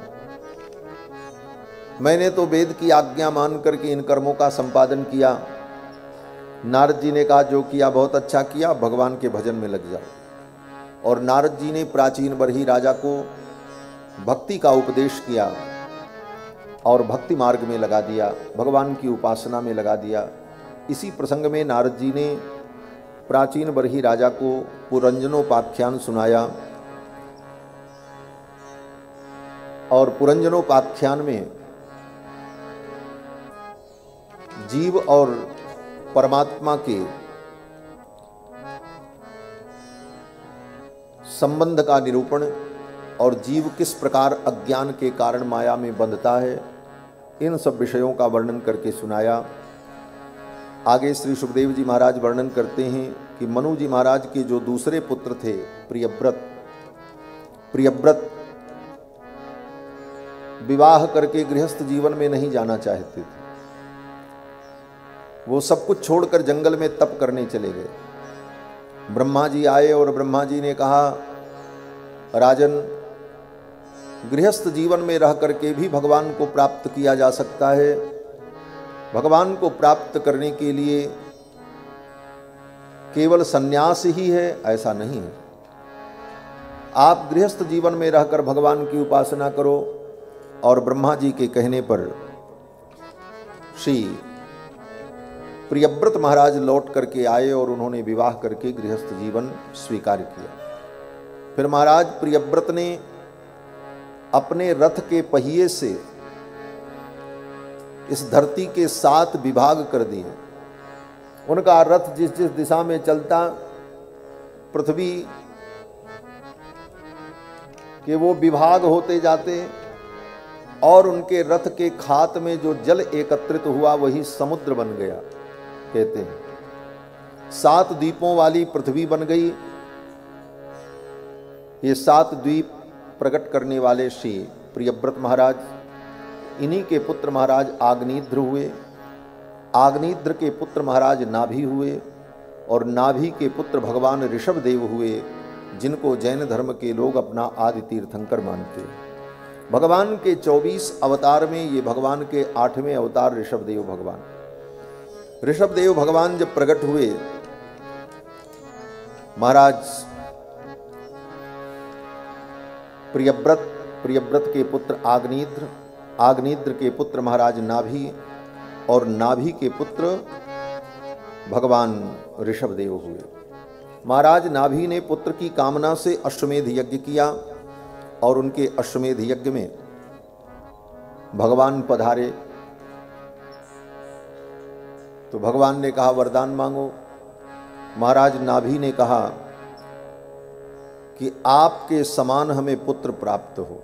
मैंने तो वेद की आज्ञा मान करके इन कर्मों का संपादन किया। नारद जी ने कहा, जो किया बहुत अच्छा किया, भगवान के भजन में लग जाओ। और नारद जी ने प्राचीन बरही राजा को भक्ति का उपदेश किया और भक्ति मार्ग में लगा दिया, भगवान की उपासना में लगा दिया। इसी प्रसंग में नारद जी ने प्राचीन बरही राजा को पुरंजनोपाख्यान सुनाया और पुरंजनोपाख्यान में जीव और परमात्मा के संबंध का निरूपण और जीव किस प्रकार अज्ञान के कारण माया में बंधता है, इन सब विषयों का वर्णन करके सुनाया। आगे श्री सुखदेव जी महाराज वर्णन करते हैं कि मनु जी महाराज के जो दूसरे पुत्र थे प्रियव्रत विवाह करके गृहस्थ जीवन में नहीं जाना चाहते थे। वो सब कुछ छोड़कर जंगल में तप करने चले गए। ब्रह्मा जी आए और ब्रह्मा जी ने कहा, राजन गृहस्थ जीवन में रह करके भी भगवान को प्राप्त किया जा सकता है। भगवान को प्राप्त करने के लिए केवल संन्यास ही है, ऐसा नहीं है। आप गृहस्थ जीवन में रहकर भगवान की उपासना करो। और ब्रह्मा जी के कहने पर श्री प्रियव्रत महाराज लौट करके आए और उन्होंने विवाह करके गृहस्थ जीवन स्वीकार किया। फिर महाराज प्रियव्रत ने अपने रथ के पहिए से इस धरती के 7 विभाग कर दिए। उनका रथ जिस जिस दिशा में चलता, पृथ्वी कि वो विभाग होते जाते और उनके रथ के खात में जो जल एकत्रित हुआ वही समुद्र बन गया। कहते हैं 7 द्वीपों वाली पृथ्वी बन गई। ये 7 द्वीप प्रकट करने वाले श्री प्रियव्रत महाराज, इन्हीं के पुत्र महाराज आग्नेयद्र हुए। आग्नेयद्र के पुत्र महाराज नाभि हुए और नाभि के पुत्र भगवान ऋषभदेव हुए, जिनको जैन धर्म के लोग अपना आदि तीर्थंकर मानते हैं। भगवान के 24 अवतार में ये भगवान के 8वें अवतार ऋषभदेव भगवान। ऋषभदेव भगवान जब प्रकट हुए, महाराज प्रियव्रत के पुत्र आग्नेयद्र, आग्नेयद्र के पुत्र महाराज नाभि और नाभि के पुत्र भगवान ऋषभदेव हुए। महाराज नाभि ने पुत्र की कामना से अश्वमेध यज्ञ किया और उनके अश्वमेध यज्ञ में भगवान पधारे। तो भगवान ने कहा वरदान मांगो। महाराज नाभि ने कहा कि आपके समान हमें पुत्र प्राप्त हो।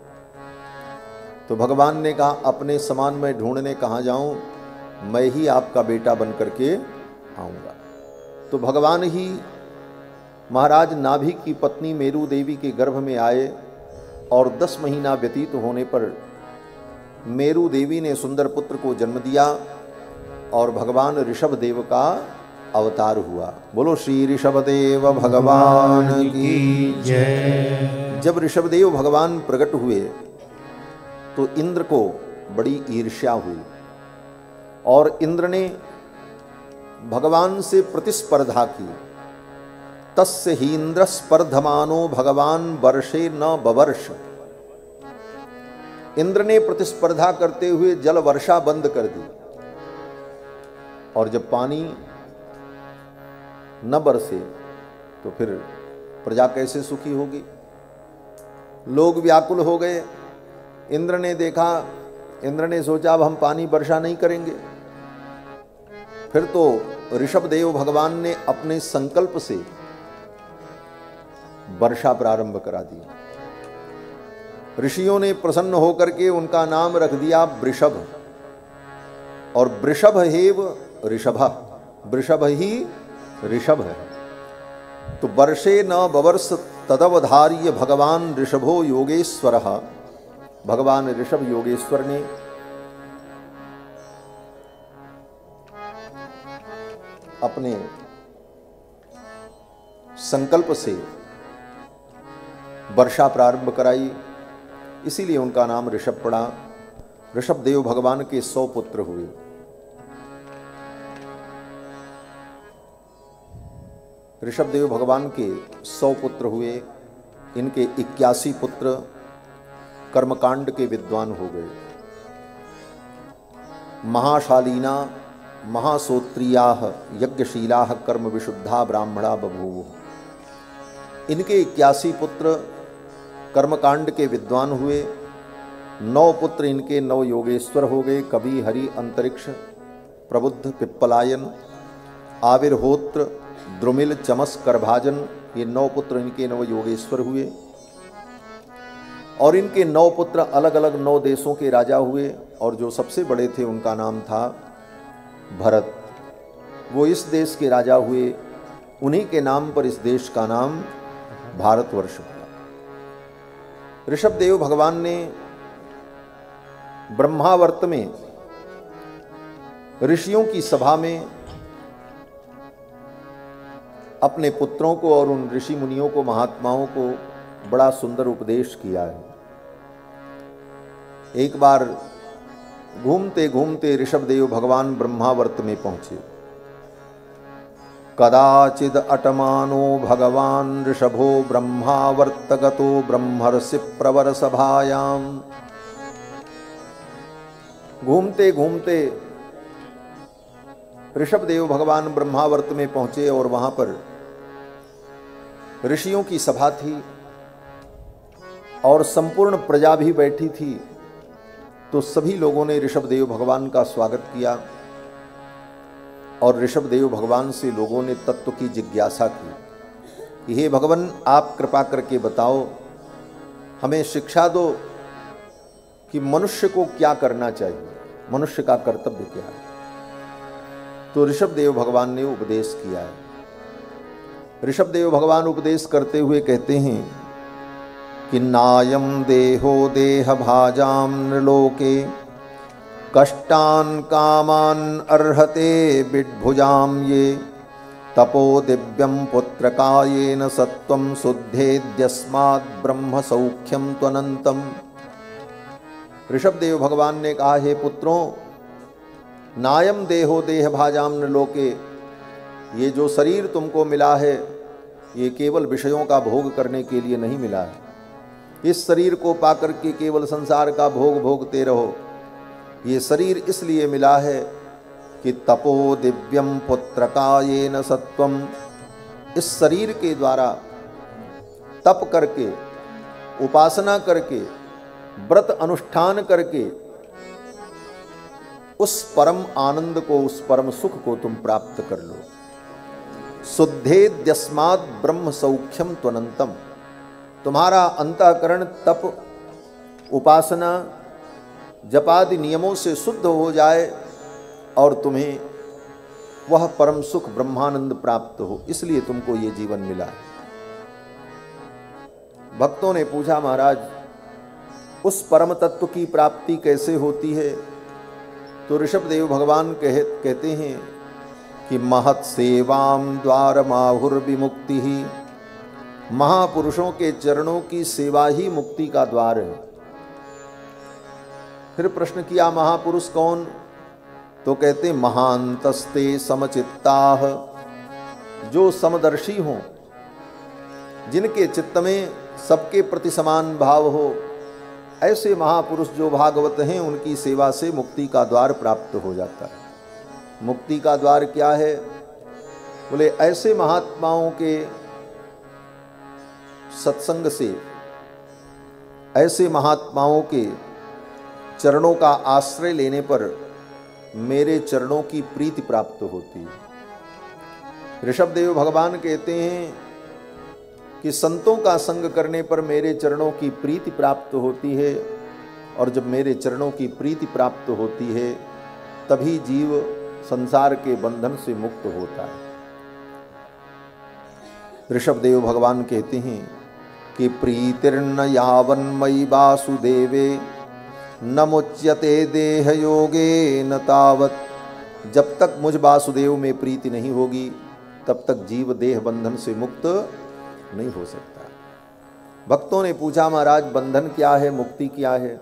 तो भगवान ने कहा अपने समान मैं ढूंढने कहाँ जाऊं, मैं ही आपका बेटा बन करके आऊंगा। तो भगवान ही महाराज नाभि की पत्नी मेरु देवी के गर्भ में आए और 10 महीना व्यतीत होने पर मेरु देवी ने सुंदर पुत्र को जन्म दिया और भगवान ऋषभदेव का अवतार हुआ। बोलो श्री ऋषभदेव भगवान की जय। जब ऋषभदेव भगवान प्रकट हुए तो इंद्र को बड़ी ईर्ष्या हुई और इंद्र ने भगवान से प्रतिस्पर्धा की। तस्य हीन्द्र स्पर्धमानो भगवान वर्षे न बवर्ष। इंद्र ने प्रतिस्पर्धा करते हुए जल वर्षा बंद कर दी और जब पानी न बरसे तो फिर प्रजा कैसे सुखी होगी। लोग व्याकुल हो गए। इंद्र ने देखा, इंद्र ने सोचा अब हम पानी वर्षा नहीं करेंगे। फिर तो ऋषभदेव भगवान ने अपने संकल्प से वर्षा प्रारंभ करा दी। ऋषियों ने प्रसन्न होकर के उनका नाम रख दिया वृषभ, और वृषभ हेव ऋषभ, वृषभ ही ऋषभ है। तो वर्षे न बवर्ष तदवधार्य भगवान ऋषभो योगेश्वर, भगवान ऋषभ योगेश्वर ने अपने संकल्प से वर्षा प्रारंभ कराई, इसीलिए उनका नाम ऋषभ पड़ा। ऋषभदेव भगवान के 100 पुत्र हुए। ऋषभदेव भगवान के 100 पुत्र हुए। इनके 81 पुत्र कर्मकांड के विद्वान हो गए। महाशालीना महासोत्रियाः यज्ञशीलाः कर्म विशुद्धा ब्राह्मणा बभूव। इनके 81 पुत्र कर्मकांड के विद्वान हुए। 9 पुत्र इनके 9 योगेश्वर हो गए। कवि, हरि, अंतरिक्ष, प्रबुद्ध, पिप्पलायन, आविर्होत्र, द्रुमिल, चमस, करभाजन, ये 9 पुत्र इनके 9 योगेश्वर हुए। और इनके 9 पुत्र अलग अलग 9 देशों के राजा हुए, और जो सबसे बड़े थे उनका नाम था भरत। वो इस देश के राजा हुए। उन्हीं के नाम पर इस देश का नाम भारतवर्ष हुआ। ऋषभदेव भगवान ने ब्रह्मावर्त में ऋषियों की सभा में अपने पुत्रों को और उन ऋषि मुनियों को, महात्माओं को बड़ा सुंदर उपदेश किया है। एक बार घूमते घूमते ऋषभदेव भगवान ब्रह्मावर्त में पहुंचे। कदाचिद अटमानो भगवान ऋषभो ब्रह्मावर्तगतो ब्रह्मर्षि प्रवर सभायाम। घूमते घूमते ऋषभदेव भगवान ब्रह्मावर्त में पहुंचे और वहां पर ऋषियों की सभा थी और संपूर्ण प्रजा भी बैठी थी। तो सभी लोगों ने ऋषभदेव भगवान का स्वागत किया और ऋषभदेव भगवान से लोगों ने तत्व की जिज्ञासा की कि हे भगवान, आप कृपा करके बताओ हमें शिक्षा दो कि मनुष्य को क्या करना चाहिए, मनुष्य का कर्तव्य क्या है। तो ऋषभदेव भगवान ने उपदेश किया है। ऋषभदेव भगवान उपदेश करते हुए कहते हैं कि नायम देहो देह भाजाम नृलोके कष्टान कामान अर्हते बिड्भुजाम ये तपो दिव्यम पुत्रकायेन सत्वम शुद्धेद्यस्मात् ब्रह्म सौख्यम त्वनंतम। ऋषभदेव भगवान ने कहा, हे पुत्रों, नायम देहो देह भाजाम नृलोके, ये जो शरीर तुमको मिला है ये केवल विषयों का भोग करने के लिए नहीं मिला है। इस शरीर को पाकर के केवल संसार का भोग भोगते रहो। ये शरीर इसलिए मिला है कि तपो दिव्यम पुत्रकायेन सत्वम, इस शरीर के द्वारा तप करके, उपासना करके, व्रत अनुष्ठान करके उस परम आनंद को, उस परम सुख को तुम प्राप्त कर लो। शुद्धेद्यस्मात् ब्रह्म सौख्यम त्वनंतम, तुम्हारा अंतःकरण तप, उपासना, जपादि नियमों से शुद्ध हो जाए और तुम्हें वह परम सुख ब्रह्मानंद प्राप्त हो, इसलिए तुमको ये जीवन मिला है। भक्तों ने पूछा, महाराज उस परम तत्व की प्राप्ति कैसे होती है? तो ऋषभदेव भगवान कहते हैं कि महत् सेवाम द्वारमाहुर विमुक्ति ही, महापुरुषों के चरणों की सेवा ही मुक्ति का द्वार है। फिर प्रश्न किया, महापुरुष कौन? तो कहते महांतस्ते समचित्ताः, जो समदर्शी हों, जिनके चित्त में सबके प्रति समान भाव हो, ऐसे महापुरुष जो भागवत हैं उनकी सेवा से मुक्ति का द्वार प्राप्त हो जाता है। मुक्ति का द्वार क्या है? बोले ऐसे महात्माओं के सत्संग से, ऐसे महात्माओं के चरणों का आश्रय लेने पर मेरे चरणों की प्रीति प्राप्त होती है। ऋषभदेव भगवान कहते हैं कि संतों का संग करने पर मेरे चरणों की प्रीति प्राप्त होती है, और जब मेरे चरणों की प्रीति प्राप्त होती है तभी जीव संसार के बंधन से मुक्त होता है। ऋषभदेव भगवान कहते हैं कि प्रीतिर्न यावन्मयि वासुदेवे न मुच्यते देह योगे न तावत, जब तक मुझ वासुदेव में प्रीति नहीं होगी तब तक जीव देह बंधन से मुक्त नहीं हो सकता। भक्तों ने पूछा, महाराज बंधन क्या है, मुक्ति क्या है?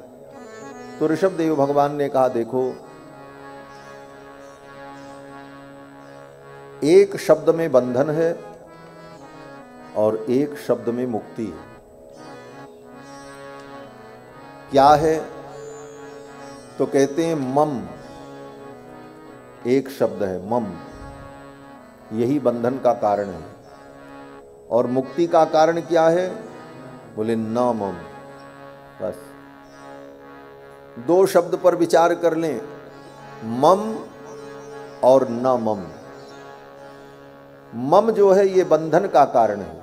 तो ऋषभदेव भगवान ने कहा, देखो एक शब्द में बंधन है और एक शब्द में मुक्ति है। क्या है? तो कहते हैं मम, एक शब्द है मम, यही बंधन का कारण है। और मुक्ति का कारण क्या है? बोले न मम। बस दो शब्द पर विचार कर लें, मम और न मम। मम जो है ये बंधन का कारण है।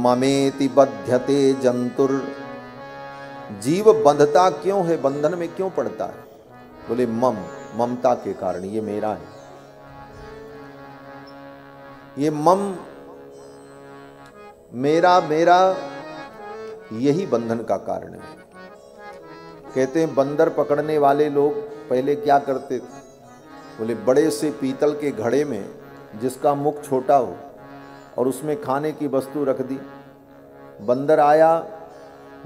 ममेति बध्यते जंतुर, जीव बंधता क्यों है, बंधन में क्यों पड़ता है? बोले मम, ममता के कारण, ये मेरा है। ये मम, मेरा मेरा, यही बंधन का कारण है। कहते हैं बंदर पकड़ने वाले लोग पहले क्या करते थे? बोले बड़े से पीतल के घड़े में जिसका मुख छोटा हो और उसमें खाने की वस्तु रख दी। बंदर आया,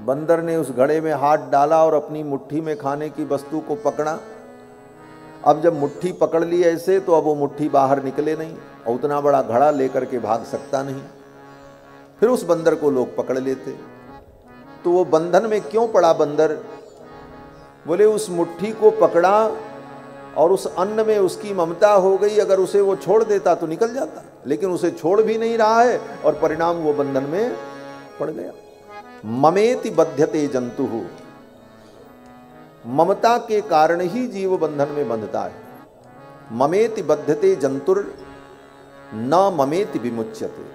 बंदर ने उस घड़े में हाथ डाला और अपनी मुट्ठी में खाने की वस्तु को पकड़ा। अब जब मुट्ठी पकड़ ली ऐसे तो अब वो मुट्ठी बाहर निकले नहीं और उतना बड़ा घड़ा लेकर के भाग सकता नहीं। फिर उस बंदर को लोग पकड़ लेते। तो वो बंधन में क्यों पड़ा बंदर? बोले उस मुट्ठी को पकड़ा और उस अन्न में उसकी ममता हो गई। अगर उसे वो छोड़ देता तो निकल जाता, लेकिन उसे छोड़ भी नहीं रहा है और परिणाम वो बंधन में पड़ गया। ममेति बध्यते जंतुः, ममता के कारण ही जीव बंधन में बंधता है। ममेति बध्यते जंतुर न ममेति विमुच्यते।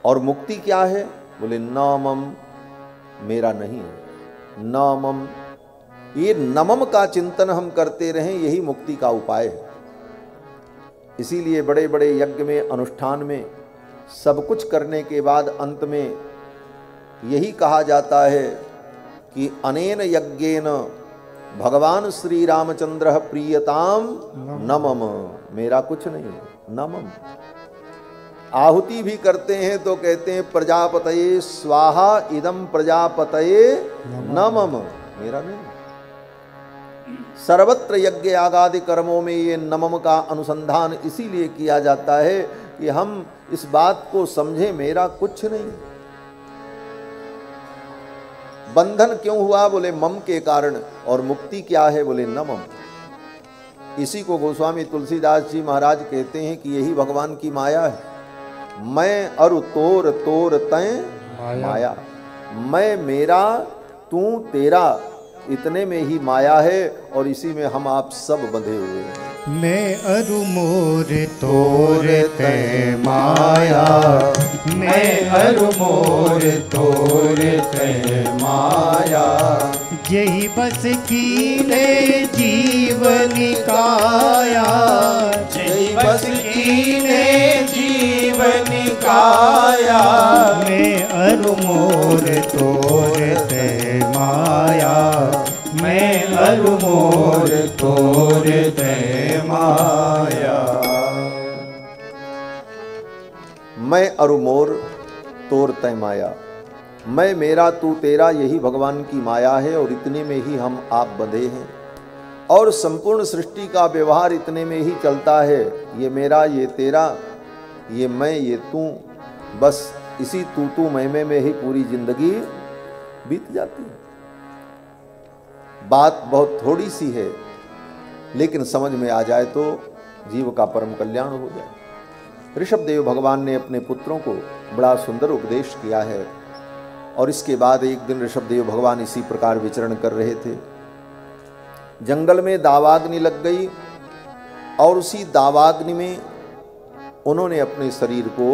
और मुक्ति क्या है? बोले न मम, मेरा नहीं है। नमम, ये नमम का चिंतन हम करते रहें, यही मुक्ति का उपाय है। इसीलिए बड़े बड़े यज्ञ में, अनुष्ठान में सब कुछ करने के बाद अंत में यही कहा जाता है कि अनेन यज्ञेन भगवान श्री रामचंद्र प्रियताम नमम, मेरा कुछ नहीं है, नमम। आहुति भी करते हैं तो कहते हैं प्रजापतये स्वाहा इदम प्रजापतये नमम, मेरा नहीं। सर्वत्र यज्ञ आगादि कर्मों में ये नमम का अनुसंधान इसीलिए किया जाता है कि हम इस बात को समझें, मेरा कुछ नहीं। बंधन क्यों हुआ? बोले मम के कारण, और मुक्ति क्या है? बोले नमम। इसी को गोस्वामी तुलसीदास जी महाराज कहते हैं कि यही भगवान की माया है। मैं अरु तोर तोर तय माया, मैं मेरा तू तेरा, इतने में ही माया है और इसी में हम आप सब बंधे हुए हैं। मैं अरु मोर तोर तय माया, मैं अरु मोर तोर तय माया, यही बस कीने जीवन काया, यही बस कीने जीवन काया, मैं अरु मोर तोर तय माया, मैं अरु मोर तोर तय माया। मैं अरु मोर तोर तय माया, मैं मेरा तू तेरा, यही भगवान की माया है और इतने में ही हम आप बंधे हैं। और संपूर्ण सृष्टि का व्यवहार इतने में ही चलता है, ये मेरा, ये तेरा, ये मैं, ये तू, बस इसी तू मैं में ही पूरी जिंदगी बीत जाती है। बात बहुत थोड़ी सी है, लेकिन समझ में आ जाए तो जीव का परम कल्याण हो जाए। ऋषभदेव भगवान ने अपने पुत्रों को बड़ा सुंदर उपदेश किया है। और इसके बाद एक दिन ऋषभदेव भगवान इसी प्रकार विचरण कर रहे थे। जंगल में दावाग्नि लग गई और उसी दावाग्नि में उन्होंने अपने शरीर को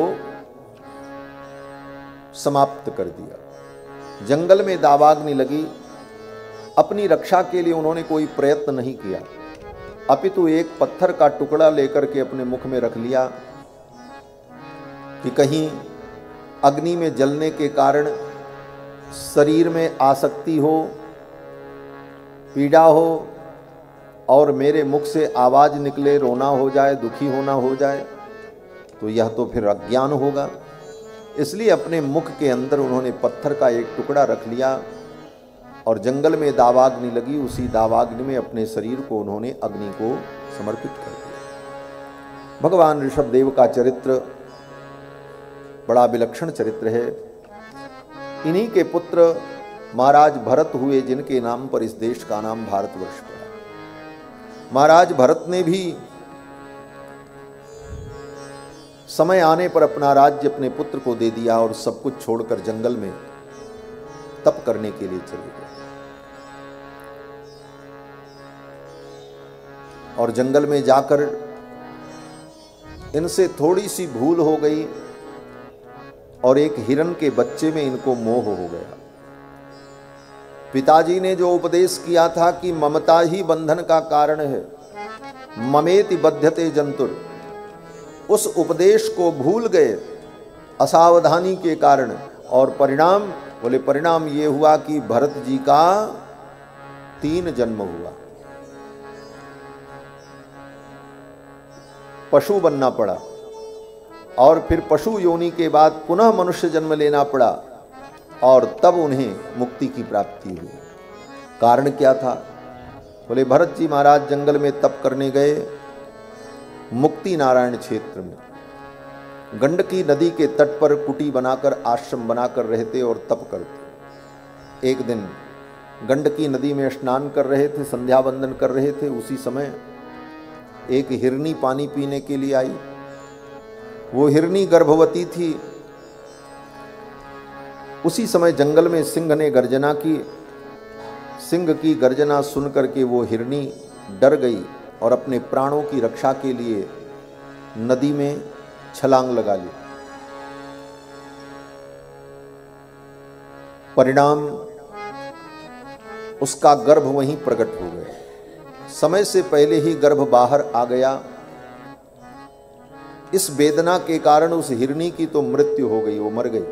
समाप्त कर दिया। जंगल में दावाग्नि लगी, अपनी रक्षा के लिए उन्होंने कोई प्रयत्न नहीं किया, अपितु एक पत्थर का टुकड़ा लेकर के अपने मुख में रख लिया कि कहीं अग्नि में जलने के कारण शरीर में आसक्ति हो, पीड़ा हो और मेरे मुख से आवाज निकले, रोना हो जाए, दुखी होना हो जाए, तो यह तो फिर अज्ञान होगा। इसलिए अपने मुख के अंदर उन्होंने पत्थर का एक टुकड़ा रख लिया और जंगल में दावाग्नि लगी, उसी दावाग्नि में अपने शरीर को उन्होंने अग्नि को समर्पित कर दिया। भगवान ऋषभदेव का चरित्र बड़ा विलक्षण चरित्र है। इन्हीं के पुत्र महाराज भरत हुए, जिनके नाम पर इस देश का नाम भारतवर्ष पड़ा। महाराज भरत ने भी समय आने पर अपना राज्य अपने पुत्र को दे दिया और सब कुछ छोड़कर जंगल में तप करने के लिए चले गए। और जंगल में जाकर इनसे थोड़ी सी भूल हो गई और एक हिरण के बच्चे में इनको मोह हो गया। पिताजी ने जो उपदेश किया था कि ममता ही बंधन का कारण है, ममेति बध्यते जंतुर, उस उपदेश को भूल गए असावधानी के कारण। और परिणाम, बोले परिणाम ये हुआ कि भरत जी का 3 जन्म हुआ। पशु बनना पड़ा और फिर पशु योनि के बाद पुनः मनुष्य जन्म लेना पड़ा और तब उन्हें मुक्ति की प्राप्ति हुई। कारण क्या था? बोले भरत जी महाराज जंगल में तप करने गए, मुक्ति नारायण क्षेत्र में गंडकी नदी के तट पर कुटी बनाकर, आश्रम बनाकर रहते और तप करते। एक दिन गंडकी नदी में स्नान कर रहे थे, संध्या वंदन कर रहे थे, उसी समय एक हिरनी पानी पीने के लिए आई। वो हिरनी गर्भवती थी। उसी समय जंगल में सिंह ने गर्जना की। सिंह की गर्जना सुन करके वो हिरनी डर गई और अपने प्राणों की रक्षा के लिए नदी में छलांग लगा ली। परिणाम उसका गर्भ वहीं प्रकट हो गया। समय से पहले ही गर्भ बाहर आ गया। इस वेदना के कारण उस हिरनी की तो मृत्यु हो गई, वो मर गई,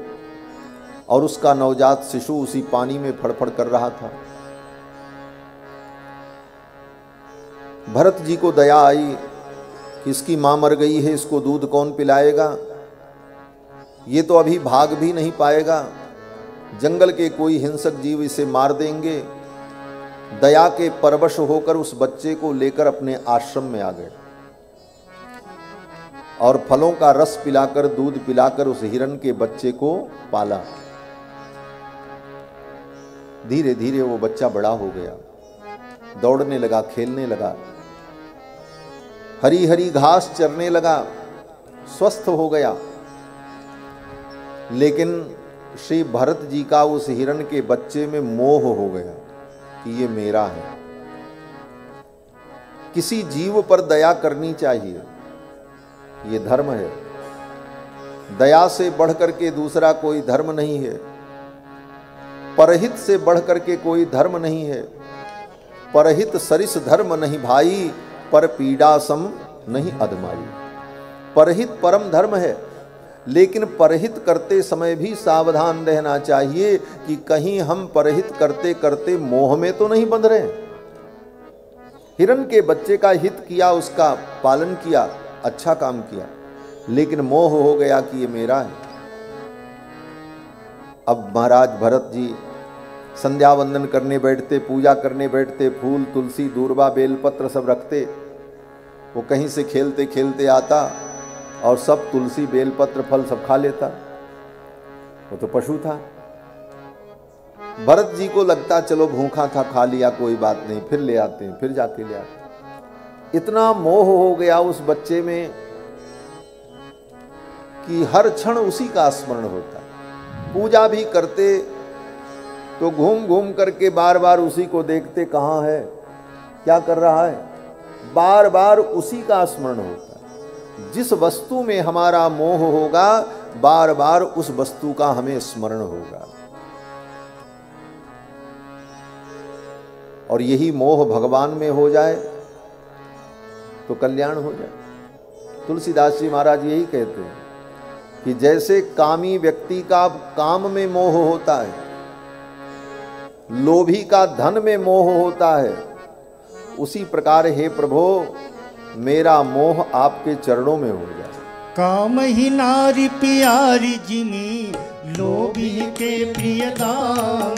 और उसका नवजात शिशु उसी पानी में फड़फड़ कर रहा था। भरत जी को दया आई कि इसकी मां मर गई है, इसको दूध कौन पिलाएगा, ये तो अभी भाग भी नहीं पाएगा, जंगल के कोई हिंसक जीव इसे मार देंगे। दया के परवश होकर उस बच्चे को लेकर अपने आश्रम में आ गए और फलों का रस पिलाकर, दूध पिलाकर उस हिरण के बच्चे को पाला। धीरे धीरे वो बच्चा बड़ा हो गया, दौड़ने लगा, खेलने लगा, हरी हरी घास चरने लगा, स्वस्थ हो गया। लेकिन श्री भरत जी का उस हिरण के बच्चे में मोह हो गया कि ये मेरा है। किसी जीव पर दया करनी चाहिए, ये धर्म है। दया से बढ़कर के दूसरा कोई धर्म नहीं है, परहित से बढ़कर के कोई धर्म नहीं है। परहित सरिस धर्म नहीं भाई, पर पीड़ा सम नहीं अधमाई। परहित परम धर्म है, लेकिन परहित करते समय भी सावधान रहना चाहिए कि कहीं हम परहित करते करते मोह में तो नहीं बंध रहे। हिरण के बच्चे का हित किया, उसका पालन किया, अच्छा काम किया, लेकिन मोह हो गया कि ये मेरा है। अब महाराज भरत जी संध्या वंदन करने बैठते, पूजा करने बैठते, फूल तुलसी दूर्वा बेलपत्र सब रखते। वो कहीं से खेलते खेलते आता और सब तुलसी बेलपत्र फल सब खा लेता। वो तो पशु था। भरत जी को लगता चलो भूखा था, खा लिया, कोई बात नहीं, फिर ले आते हैं, फिर जाके ले आते। इतना मोह हो गया उस बच्चे में कि हर क्षण उसी का स्मरण होता। पूजा भी करते तो घूम घूम करके बार बार उसी को देखते, कहाँ है, क्या कर रहा है, बार बार उसी का स्मरण होता है। जिस वस्तु में हमारा मोह होगा, बार बार उस वस्तु का हमें स्मरण होगा। और यही मोह भगवान में हो जाए तो कल्याण हो जाए। तुलसीदास जी महाराज यही कहते हैं कि जैसे कामी व्यक्ति का काम में मोह होता है, लोभी का धन में मोह होता है, उसी प्रकार हे प्रभो मेरा मोह आपके चरणों में हो जाए। काम ही नारी प्यारी जिमी, लोभी के प्रिय दाम।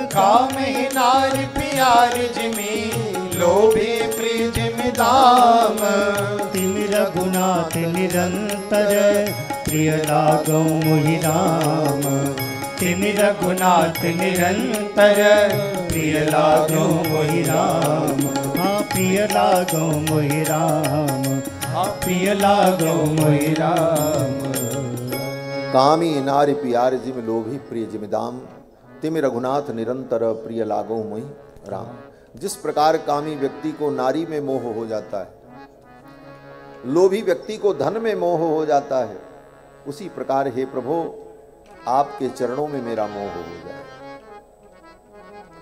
काम ही नारी प्यारी जिमी, लोभी प्रिय जिमि दाम। तिम रघुनाथ निरंतर, प्रिय लागो मोहि राम। तिम रघुनाथ निरंतर, प्रिय लागो मोहि राम। हाँ प्रिय लागो मोहि राम, प्रिय लागो मोहि राम। कामी नारी प्यारी जिम, लोभी प्रिय जिमिदाम। तिम रघुनाथ निरंतर, प्रिय लागो मोहि राम। जिस प्रकार कामी व्यक्ति को नारी में मोह हो जाता है, लोभी व्यक्ति को धन में मोह हो जाता है, उसी प्रकार हे प्रभु आपके चरणों में मेरा मोह हो जाए।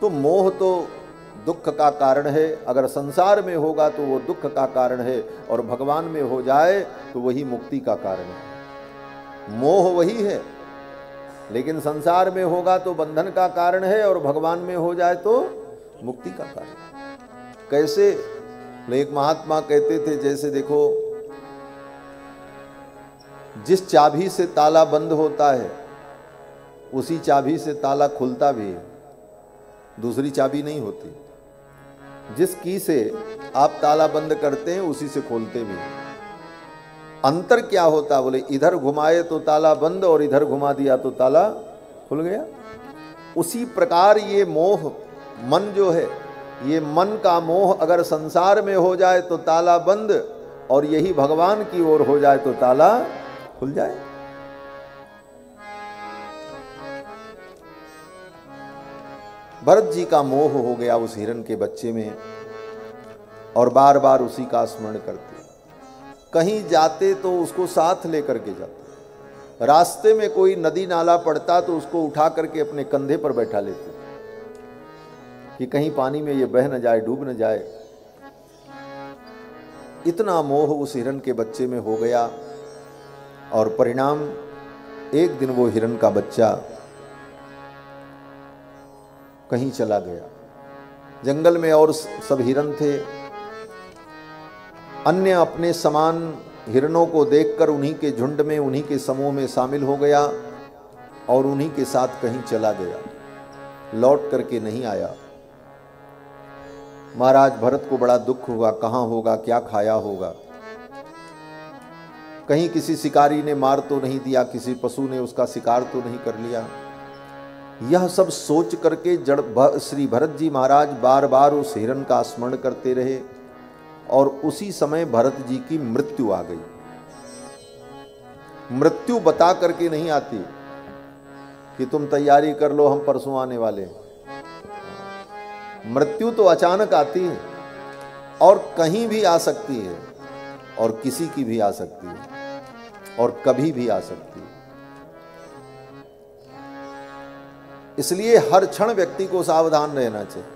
तो मोह तो दुख का कारण है, अगर संसार में होगा तो वो दुख का कारण है, और भगवान में हो जाए तो वही मुक्ति का कारण है। मोह वही है, लेकिन संसार में होगा तो बंधन का कारण है, और भगवान में हो जाए तो मुक्ति का कारण। कैसे? एक महात्मा कहते थे, जैसे देखो जिस चाबी से ताला बंद होता है उसी चाबी से ताला खुलता भी है, दूसरी चाबी नहीं होती। जिस की से आप ताला बंद करते हैं उसी से खोलते भी हैं। अंतर क्या होता? बोले इधर घुमाए तो ताला बंद और इधर घुमा दिया तो ताला खुल गया। उसी प्रकार ये मोह मन जो है, ये मन का मोह अगर संसार में हो जाए तो ताला बंद, और यही भगवान की ओर हो जाए तो ताला खुल जाए। भरत जी का मोह हो गया उस हिरण के बच्चे में, और बार बार उसी का स्मरण करते। कहीं जाते तो उसको साथ लेकर के जाते। रास्ते में कोई नदी नाला पड़ता तो उसको उठा करके अपने कंधे पर बैठा लेते कि कहीं पानी में ये बह न जाए, डूब न जाए। इतना मोह उस हिरण के बच्चे में हो गया और परिणाम, एक दिन वो हिरण का बच्चा कहीं चला गया। जंगल में और सब हिरण थे, अन्य अपने समान हिरणों को देखकर उन्हीं के झुंड में, उन्हीं के समूह में शामिल हो गया और उन्हीं के साथ कहीं चला गया, लौट करके नहीं आया। महाराज भरत को बड़ा दुख हुआ, कहाँ होगा, क्या खाया होगा, कहीं किसी शिकारी ने मार तो नहीं दिया, किसी पशु ने उसका शिकार तो नहीं कर लिया। यह सब सोच करके श्री भरत जी महाराज बार बार उस हिरण का स्मरण करते रहे और उसी समय भरत जी की मृत्यु आ गई। मृत्यु बता करके नहीं आती कि तुम तैयारी कर लो, हम परसों आने वाले हैं। मृत्यु तो अचानक आती है और कहीं भी आ सकती है और किसी की भी आ सकती है और कभी भी आ सकती है। इसलिए हर क्षण व्यक्ति को सावधान रहना चाहिए।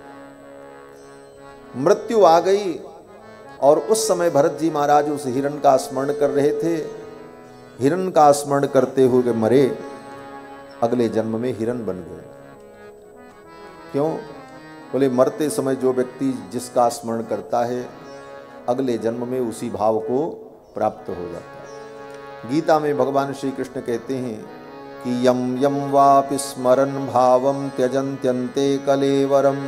मृत्यु आ गई और उस समय भरत जी महाराज उस हिरण का स्मरण कर रहे थे। हिरण का स्मरण करते हुए मरे, अगले जन्म में हिरण बन गए। क्यों? बोले मरते समय जो व्यक्ति जिसका स्मरण करता है, अगले जन्म में उसी भाव को प्राप्त हो जाता है। गीता में भगवान श्री कृष्ण कहते हैं कि यम यम वापि स्मरन् भावम त्यजन्त्यन्ते कलेवरम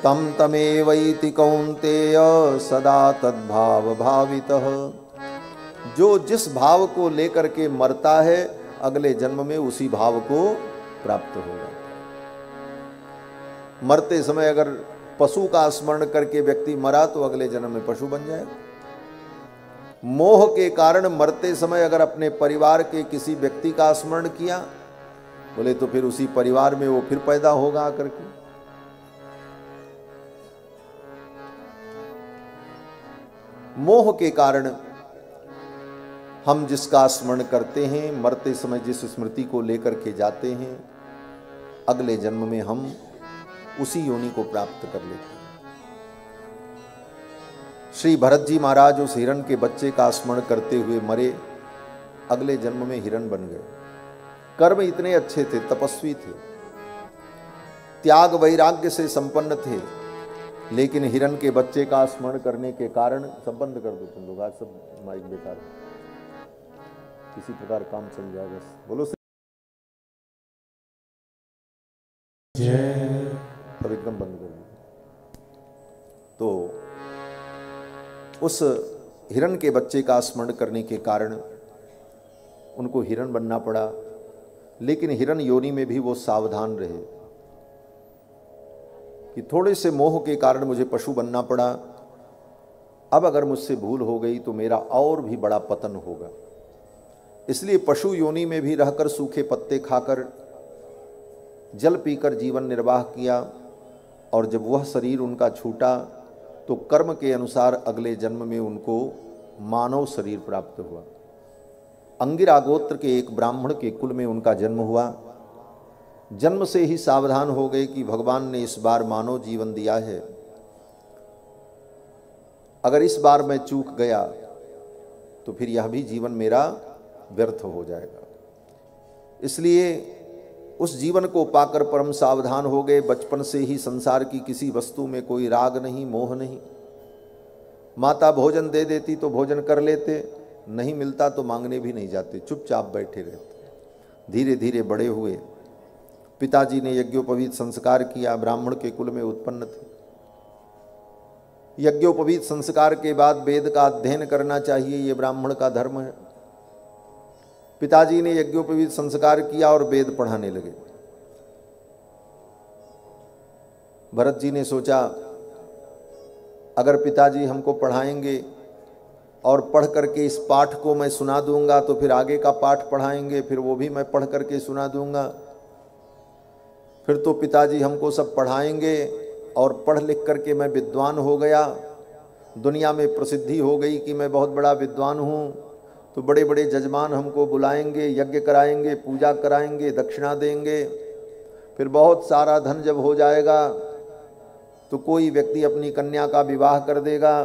तम तमेवैति कौन्तेय सदा तद्भाव भावितः। जो जिस भाव को लेकर के मरता है, अगले जन्म में उसी भाव को प्राप्त हो जाता है। मरते समय अगर पशु का स्मरण करके व्यक्ति मरा तो अगले जन्म में पशु बन जाएगा। मोह के कारण मरते समय अगर अपने परिवार के किसी व्यक्ति का स्मरण किया, बोले तो फिर उसी परिवार में वो फिर पैदा होगा आकर के। मोह के कारण हम जिसका स्मरण करते हैं, मरते समय जिस स्मृति को लेकर के जाते हैं, अगले जन्म में हम उसी योनि को प्राप्त कर लेते हैं। श्री भरत जी महाराज उस हिरण के बच्चे का स्मरण करते हुए मरे, अगले जन्म में हिरण बन गए। कर्म इतने अच्छे थे, तपस्वी थे, त्याग वैराग्य से संपन्न थे, लेकिन हिरण के बच्चे का स्मरण करने के कारण, सब बंद कर दो तुम लोग, आज सब माइक बेकार है, किसी प्रकार काम चल जाए बस, बोलो सब एकदम बंद कर दो। तो उस हिरण के बच्चे का स्मरण करने के कारण उनको हिरण बनना पड़ा, लेकिन हिरण योनि में भी वो सावधान रहे कि थोड़े से मोह के कारण मुझे पशु बनना पड़ा, अब अगर मुझसे भूल हो गई तो मेरा और भी बड़ा पतन होगा। इसलिए पशु योनि में भी रहकर सूखे पत्ते खाकर, जल पीकर जीवन निर्वाह किया और जब वह शरीर उनका छूटा तो कर्म के अनुसार अगले जन्म में उनको मानव शरीर प्राप्त हुआ। अंगिरा गोत्र के एक ब्राह्मण के कुल में उनका जन्म हुआ। जन्म से ही सावधान हो गए कि भगवान ने इस बार मानव जीवन दिया है, अगर इस बार मैं चूक गया तो फिर यह भी जीवन मेरा व्यर्थ हो जाएगा। इसलिए उस जीवन को पाकर परम सावधान हो गए। बचपन से ही संसार की किसी वस्तु में कोई राग नहीं, मोह नहीं। माता भोजन दे देती तो भोजन कर लेते, नहीं मिलता तो मांगने भी नहीं जाते, चुपचाप बैठे रहते। धीरे धीरे बड़े हुए। पिताजी ने यज्ञोपवीत संस्कार किया, ब्राह्मण के कुल में उत्पन्न थे। यज्ञोपवीत संस्कार के बाद वेद का अध्ययन करना चाहिए, ये ब्राह्मण का धर्म है। पिताजी ने यज्ञोपवीत संस्कार किया और वेद पढ़ाने लगे। भरत जी ने सोचा अगर पिताजी हमको पढ़ाएंगे और पढ़ करके इस पाठ को मैं सुना दूंगा तो फिर आगे का पाठ पढ़ाएंगे, फिर वो भी मैं पढ़ करके सुना दूंगा, फिर तो पिताजी हमको सब पढ़ाएंगे और पढ़ लिख करके मैं विद्वान हो गया, दुनिया में प्रसिद्धि हो गई कि मैं बहुत बड़ा विद्वान हूँ, तो बड़े बड़े जजमान हमको बुलाएंगे, यज्ञ कराएंगे, पूजा कराएंगे, दक्षिणा देंगे। फिर बहुत सारा धन जब हो जाएगा तो कोई व्यक्ति अपनी कन्या का विवाह कर देगा,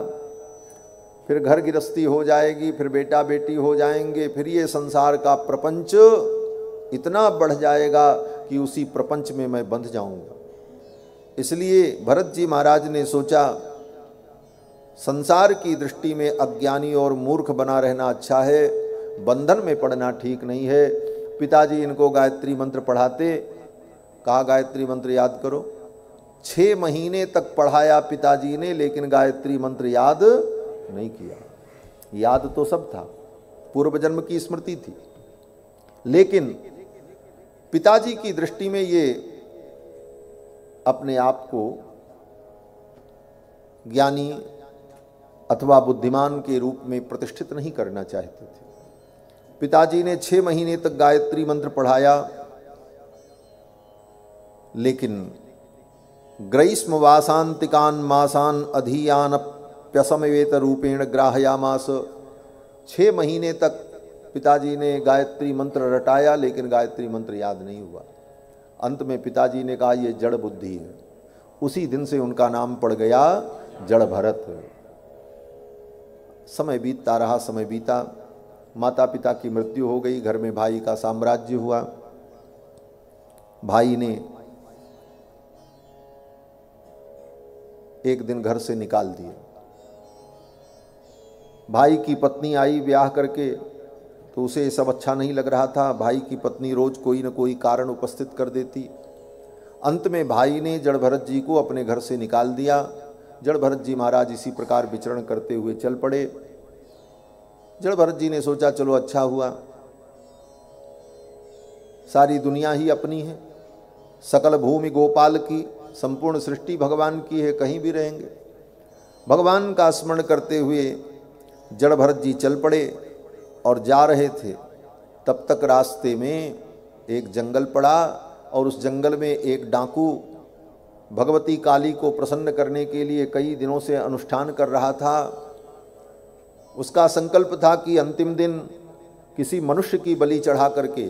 फिर घर गृहस्थी हो जाएगी, फिर बेटा बेटी हो जाएंगे, फिर ये संसार का प्रपंच इतना बढ़ जाएगा कि उसी प्रपंच में मैं बंध जाऊंगा। इसलिए भरत जी महाराज ने सोचा संसार की दृष्टि में अज्ञानी और मूर्ख बना रहना अच्छा है, बंधन में पड़ना ठीक नहीं है। पिताजी इनको गायत्री मंत्र पढ़ाते, कहा गायत्री मंत्र याद करो। 6 महीने तक पढ़ाया पिताजी ने, लेकिन गायत्री मंत्र याद नहीं किया। याद तो सब था, पूर्व जन्म की स्मृति थी, लेकिन पिताजी की दृष्टि में ये अपने आप को ज्ञानी अथवा बुद्धिमान के रूप में प्रतिष्ठित नहीं करना चाहते थे। पिताजी ने 6 महीने तक गायत्री मंत्र पढ़ाया, लेकिन ग्रीष्म वासांतिकान मासान अधियान प्यसमवेत रूपेण ग्राहयामास। 6 महीने तक पिताजी ने गायत्री मंत्र रटाया, लेकिन गायत्री मंत्र याद नहीं हुआ। अंत में पिताजी ने कहा ये जड़ बुद्धि है। उसी दिन से उनका नाम पड़ गया जड़ भरत। समय बीतता रहा, समय बीता, माता पिता की मृत्यु हो गई, घर में भाई का साम्राज्य हुआ। भाई ने एक दिन घर से निकाल दिया। भाई की पत्नी आई ब्याह करके, तो उसे सब अच्छा नहीं लग रहा था। भाई की पत्नी रोज कोई न कोई कारण उपस्थित कर देती। अंत में भाई ने जड़ भरत जी को अपने घर से निकाल दिया। जड़ भरत जी महाराज इसी प्रकार विचरण करते हुए चल पड़े। जड़ भरत जी ने सोचा चलो अच्छा हुआ, सारी दुनिया ही अपनी है, सकल भूमि गोपाल की, संपूर्ण सृष्टि भगवान की है, कहीं भी रहेंगे। भगवान का स्मरण करते हुए जड़ भरत जी चल पड़े और जा रहे थे। तब तक रास्ते में एक जंगल पड़ा और उस जंगल में एक डाकू भगवती काली को प्रसन्न करने के लिए कई दिनों से अनुष्ठान कर रहा था। उसका संकल्प था कि अंतिम दिन किसी मनुष्य की बलि चढ़ा करके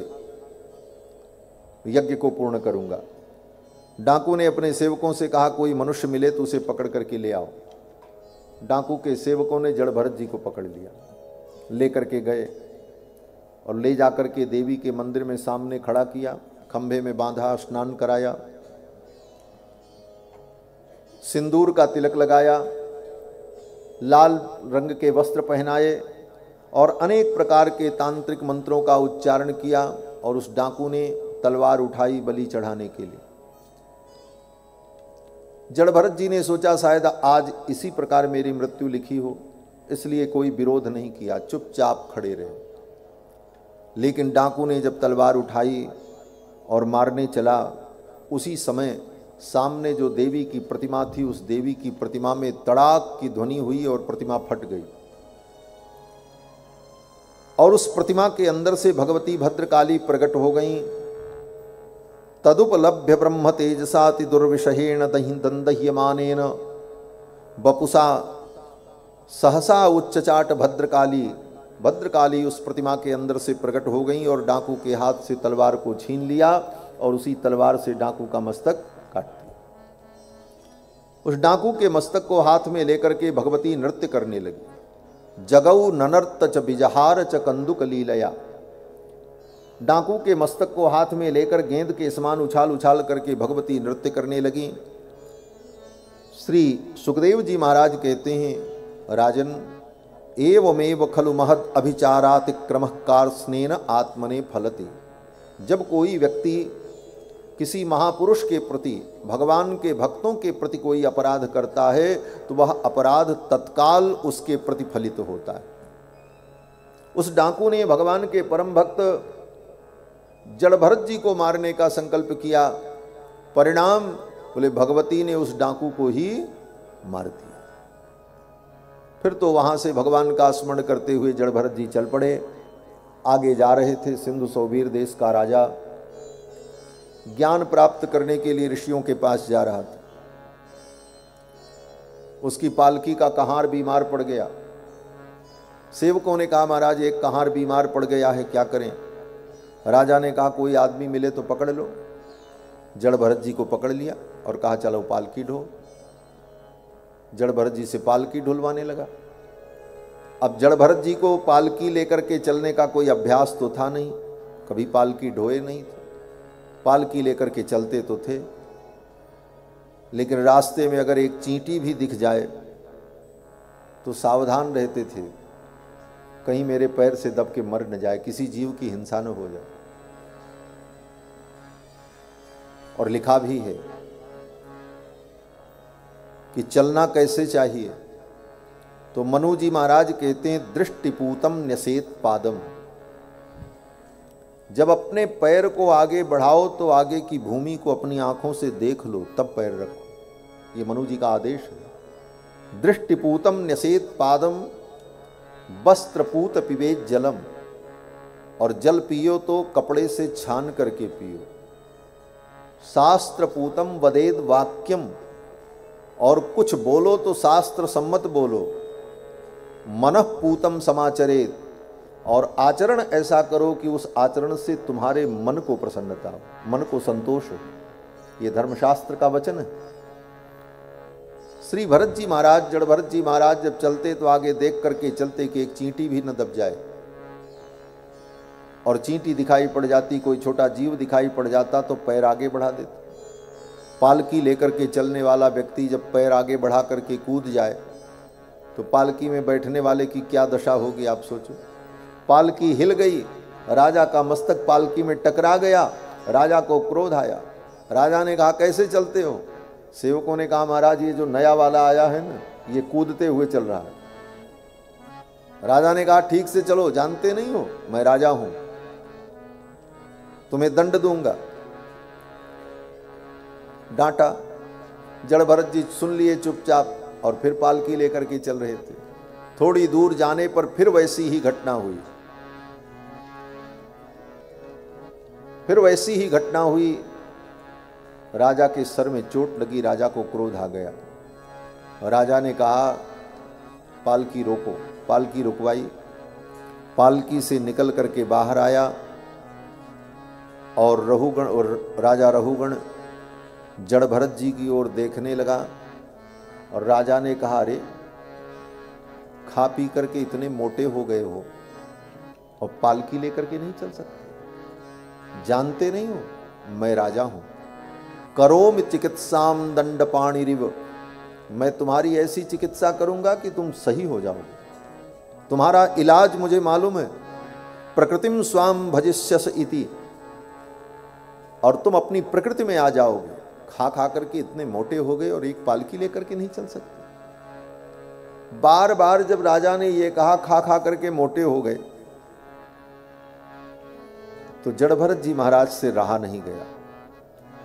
यज्ञ को पूर्ण करूंगा। डाकू ने अपने सेवकों से कहा कोई मनुष्य मिले तो उसे पकड़ करके ले आओ। डाकू के सेवकों ने जड़ भरत जी को पकड़ लिया, लेकर के गए और ले जाकर के देवी के मंदिर में सामने खड़ा किया, खंभे में बांधा, स्नान कराया, सिंदूर का तिलक लगाया, लाल रंग के वस्त्र पहनाए और अनेक प्रकार के तांत्रिक मंत्रों का उच्चारण किया। और उस डाकू ने तलवार उठाई बलि चढ़ाने के लिए। जड़ भरत जी ने सोचा शायद आज इसी प्रकार मेरी मृत्यु लिखी हो, इसलिए कोई विरोध नहीं किया, चुपचाप खड़े रहे। लेकिन डाकू ने जब तलवार उठाई और मारने चला, उसी समय सामने जो देवी की प्रतिमा थी, उस देवी की प्रतिमा में तड़ाक की ध्वनि हुई और प्रतिमा फट गई। और उस प्रतिमा के अंदर से भगवती भद्रकाली प्रकट हो गईं। तदुपलभ्य ब्रह्म तेजसाति दुर्विषहेण दंदह्यमानेन बपुसा सहसा उच्चचाट भद्रकाली। भद्रकाली उस प्रतिमा के अंदर से प्रकट हो गई और डाकू के हाथ से तलवार को छीन लिया और उसी तलवार से डाकू का मस्तक काट दिया। उस डाकू के मस्तक को हाथ में लेकर के भगवती नृत्य करने लगी। जगऊ ननर्त च बिजहार च कंदुक लीलया। डाकू के मस्तक को हाथ में लेकर गेंद के समान उछाल उछाल करके भगवती नृत्य करने लगी। श्री सुखदेव जी महाराज कहते हैं, राजन एवमेव खलु महद अभिचारातिक्रमः कार्ष्णेन आत्मने फलति। जब कोई व्यक्ति किसी महापुरुष के प्रति, भगवान के भक्तों के प्रति कोई अपराध करता है तो वह अपराध तत्काल उसके प्रतिफलित होता है। उस डाकू ने भगवान के परम भक्त जड़ भरत जी को मारने का संकल्प किया। परिणाम बोले भगवती ने उस डाकू को ही मार दिया। फिर तो वहां से भगवान का स्मरण करते हुए जड़ भरत जी चल पड़े। आगे जा रहे थे। सिंधु सौवीर देश का राजा ज्ञान प्राप्त करने के लिए ऋषियों के पास जा रहा था। उसकी पालकी का कहार बीमार पड़ गया। सेवकों ने कहा महाराज एक कहार बीमार पड़ गया है, क्या करें? राजा ने कहा कोई आदमी मिले तो पकड़ लो। जड़ भरत जी को पकड़ लिया और कहा चलो पालकी ढो। जड़ भरत जी से पालकी ढुलवाने लगा। अब जड़ भरत जी को पालकी लेकर के चलने का कोई अभ्यास तो था नहीं, कभी पालकी ढोए नहीं थे। पालकी लेकर के चलते तो थे, लेकिन रास्ते में अगर एक चींटी भी दिख जाए तो सावधान रहते थे, कहीं मेरे पैर से दब के मर न जाए, किसी जीव की हिंसा न हो जाए। और लिखा भी है कि चलना कैसे चाहिए, तो मनु जी महाराज कहते हैं दृष्टिपूतम न्यसेत पादम। जब अपने पैर को आगे बढ़ाओ तो आगे की भूमि को अपनी आंखों से देख लो, तब पैर रखो। ये मनु जी का आदेश है। दृष्टिपूतम न्यसेत पादम वस्त्रपूत पिबेत जलम। और जल पियो तो कपड़े से छान करके पियो। शास्त्रपूतम वदेद वाक्यम। और कुछ बोलो तो शास्त्र सम्मत बोलो। मनःपूतम समाचरेत। और आचरण ऐसा करो कि उस आचरण से तुम्हारे मन को प्रसन्नता हो, मन को संतोष हो। ये धर्मशास्त्र का वचन है। श्री भरत जी महाराज, जड़ भरत जी महाराज जब चलते तो आगे देख करके चलते कि एक चींटी भी न दब जाए। और चींटी दिखाई पड़ जाती, कोई छोटा जीव दिखाई पड़ जाता तो पैर आगे बढ़ा देते। पालकी लेकर के चलने वाला व्यक्ति जब पैर आगे बढ़ा करके कूद जाए तो पालकी में बैठने वाले की क्या दशा होगी आप सोचो। पालकी हिल गई, राजा का मस्तक पालकी में टकरा गया, राजा को क्रोध आया। राजा ने कहा कैसे चलते हो? सेवकों ने कहा महाराज ये जो नया वाला आया है ना, ये कूदते हुए चल रहा है। राजा ने कहा ठीक से चलो, जानते नहीं हो मैं राजा हूं, तुम्हें दंड दूंगा। डांटा। जड़ भरत जी सुन लिए चुपचाप और फिर पालकी लेकर के चल रहे थे। थोड़ी दूर जाने पर फिर वैसी ही घटना हुई। फिर वैसी ही घटना हुई। राजा के सर में चोट लगी, राजा को क्रोध आ गया। राजा ने कहा पालकी रोको। पालकी रुकवाई। पालकी से निकल करके बाहर आया और रहुगण और राजा रहुगण जड़ भरत जी की ओर देखने लगा। और राजा ने कहा अरे खा पी करके इतने मोटे हो गए हो और पालकी लेकर के नहीं चल सकते? जानते नहीं हो मैं राजा हूं। करोम चिकित्साम दंड पाणिरिव। मैं तुम्हारी ऐसी चिकित्सा करूंगा कि तुम सही हो जाओगे। तुम्हारा इलाज मुझे मालूम है। प्रकृतिम स्वाम भजिष्यस इति। और तुम अपनी प्रकृति में आ जाओगे। खा खा करके इतने मोटे हो गए और एक पालकी लेकर के नहीं चल सकते। बार बार जब राजा ने यह कहा खा खा करके मोटे हो गए तो जड़ भरत जी महाराज से रहा नहीं गया।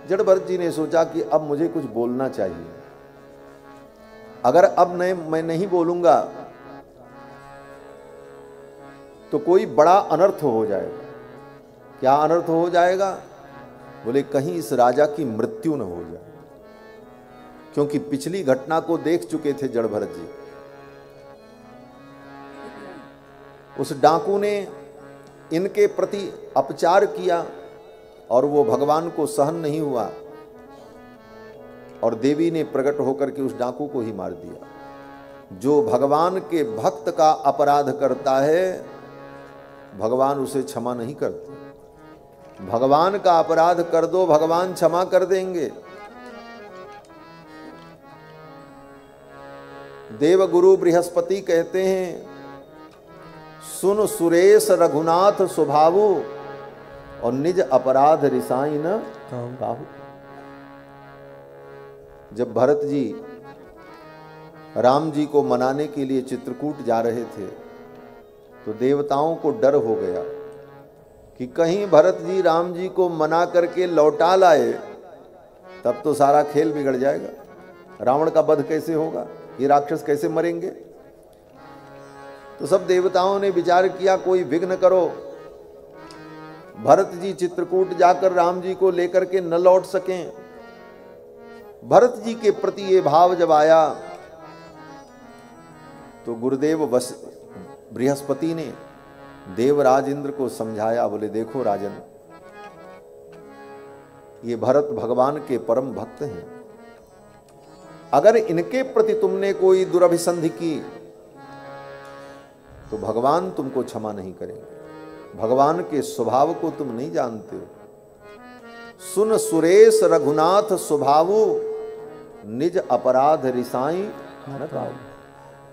जड़ भरत जी ने सोचा कि अब मुझे कुछ बोलना चाहिए। अगर अब मैं नहीं बोलूंगा तो कोई बड़ा अनर्थ हो जाएगा। क्या अनर्थ हो जाएगा? बोले कहीं इस राजा की मृत्यु न हो जाए, क्योंकि पिछली घटना को देख चुके थे जड़ भरत जी। उस डाकू ने इनके प्रति अपचार किया और वो भगवान को सहन नहीं हुआ और देवी ने प्रकट होकर के उस डाकू को ही मार दिया। जो भगवान के भक्त का अपराध करता है भगवान उसे क्षमा नहीं करते। भगवान का अपराध कर दो, भगवान क्षमा कर देंगे। देवगुरु बृहस्पति कहते हैं सुन सुरेश रघुनाथ स्वभावु और निज अपराध रिसाई न काहू। जब भरत जी राम जी को मनाने के लिए चित्रकूट जा रहे थे तो देवताओं को डर हो गया कि कहीं भरत जी राम जी को मना करके लौटा लाए, तब तो सारा खेल बिगड़ जाएगा। रावण का वध कैसे होगा? ये राक्षस कैसे मरेंगे? तो सब देवताओं ने विचार किया कोई विघ्न करो, भरत जी चित्रकूट जाकर राम जी को लेकर के न लौट सकें। भरत जी के प्रति ये भाव जब आया तो गुरुदेव बृहस्पति ने देवराज इंद्र को समझाया, बोले देखो राजन, ये भरत भगवान के परम भक्त हैं, अगर इनके प्रति तुमने कोई दुरभिसंधि की तो भगवान तुमको क्षमा नहीं करेंगे। भगवान के स्वभाव को तुम नहीं जानते हो। सुन सुरेश रघुनाथ स्वभावो, निज अपराध रिसाई न पाओ।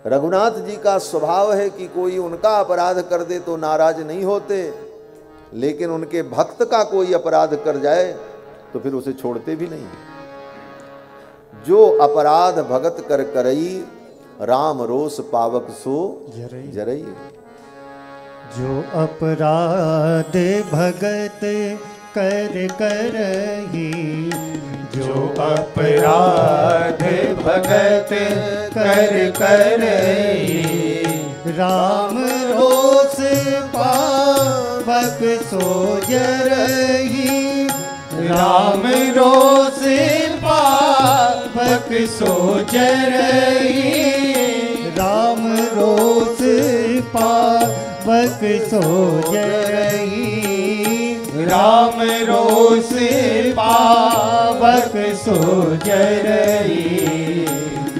रघुनाथ जी का स्वभाव है कि कोई उनका अपराध कर दे तो नाराज नहीं होते, लेकिन उनके भक्त का कोई अपराध कर जाए तो फिर उसे छोड़ते भी नहीं। जो अपराध भगत कर करई, राम रोष पावक सो जरई। जो अपराध भगत कर करही, जो अपराध भगत कर करही, राम रोष पावक सो जरही। राम रोष पावक सो जरही। राम रोष पावक सो जरही। राम रोष पावक सो जरही।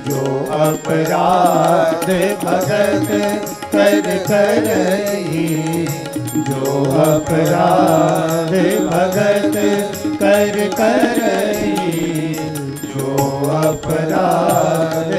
जो अपराध भगत कर करही, जो अपराध भगत कर करही, जो अपराध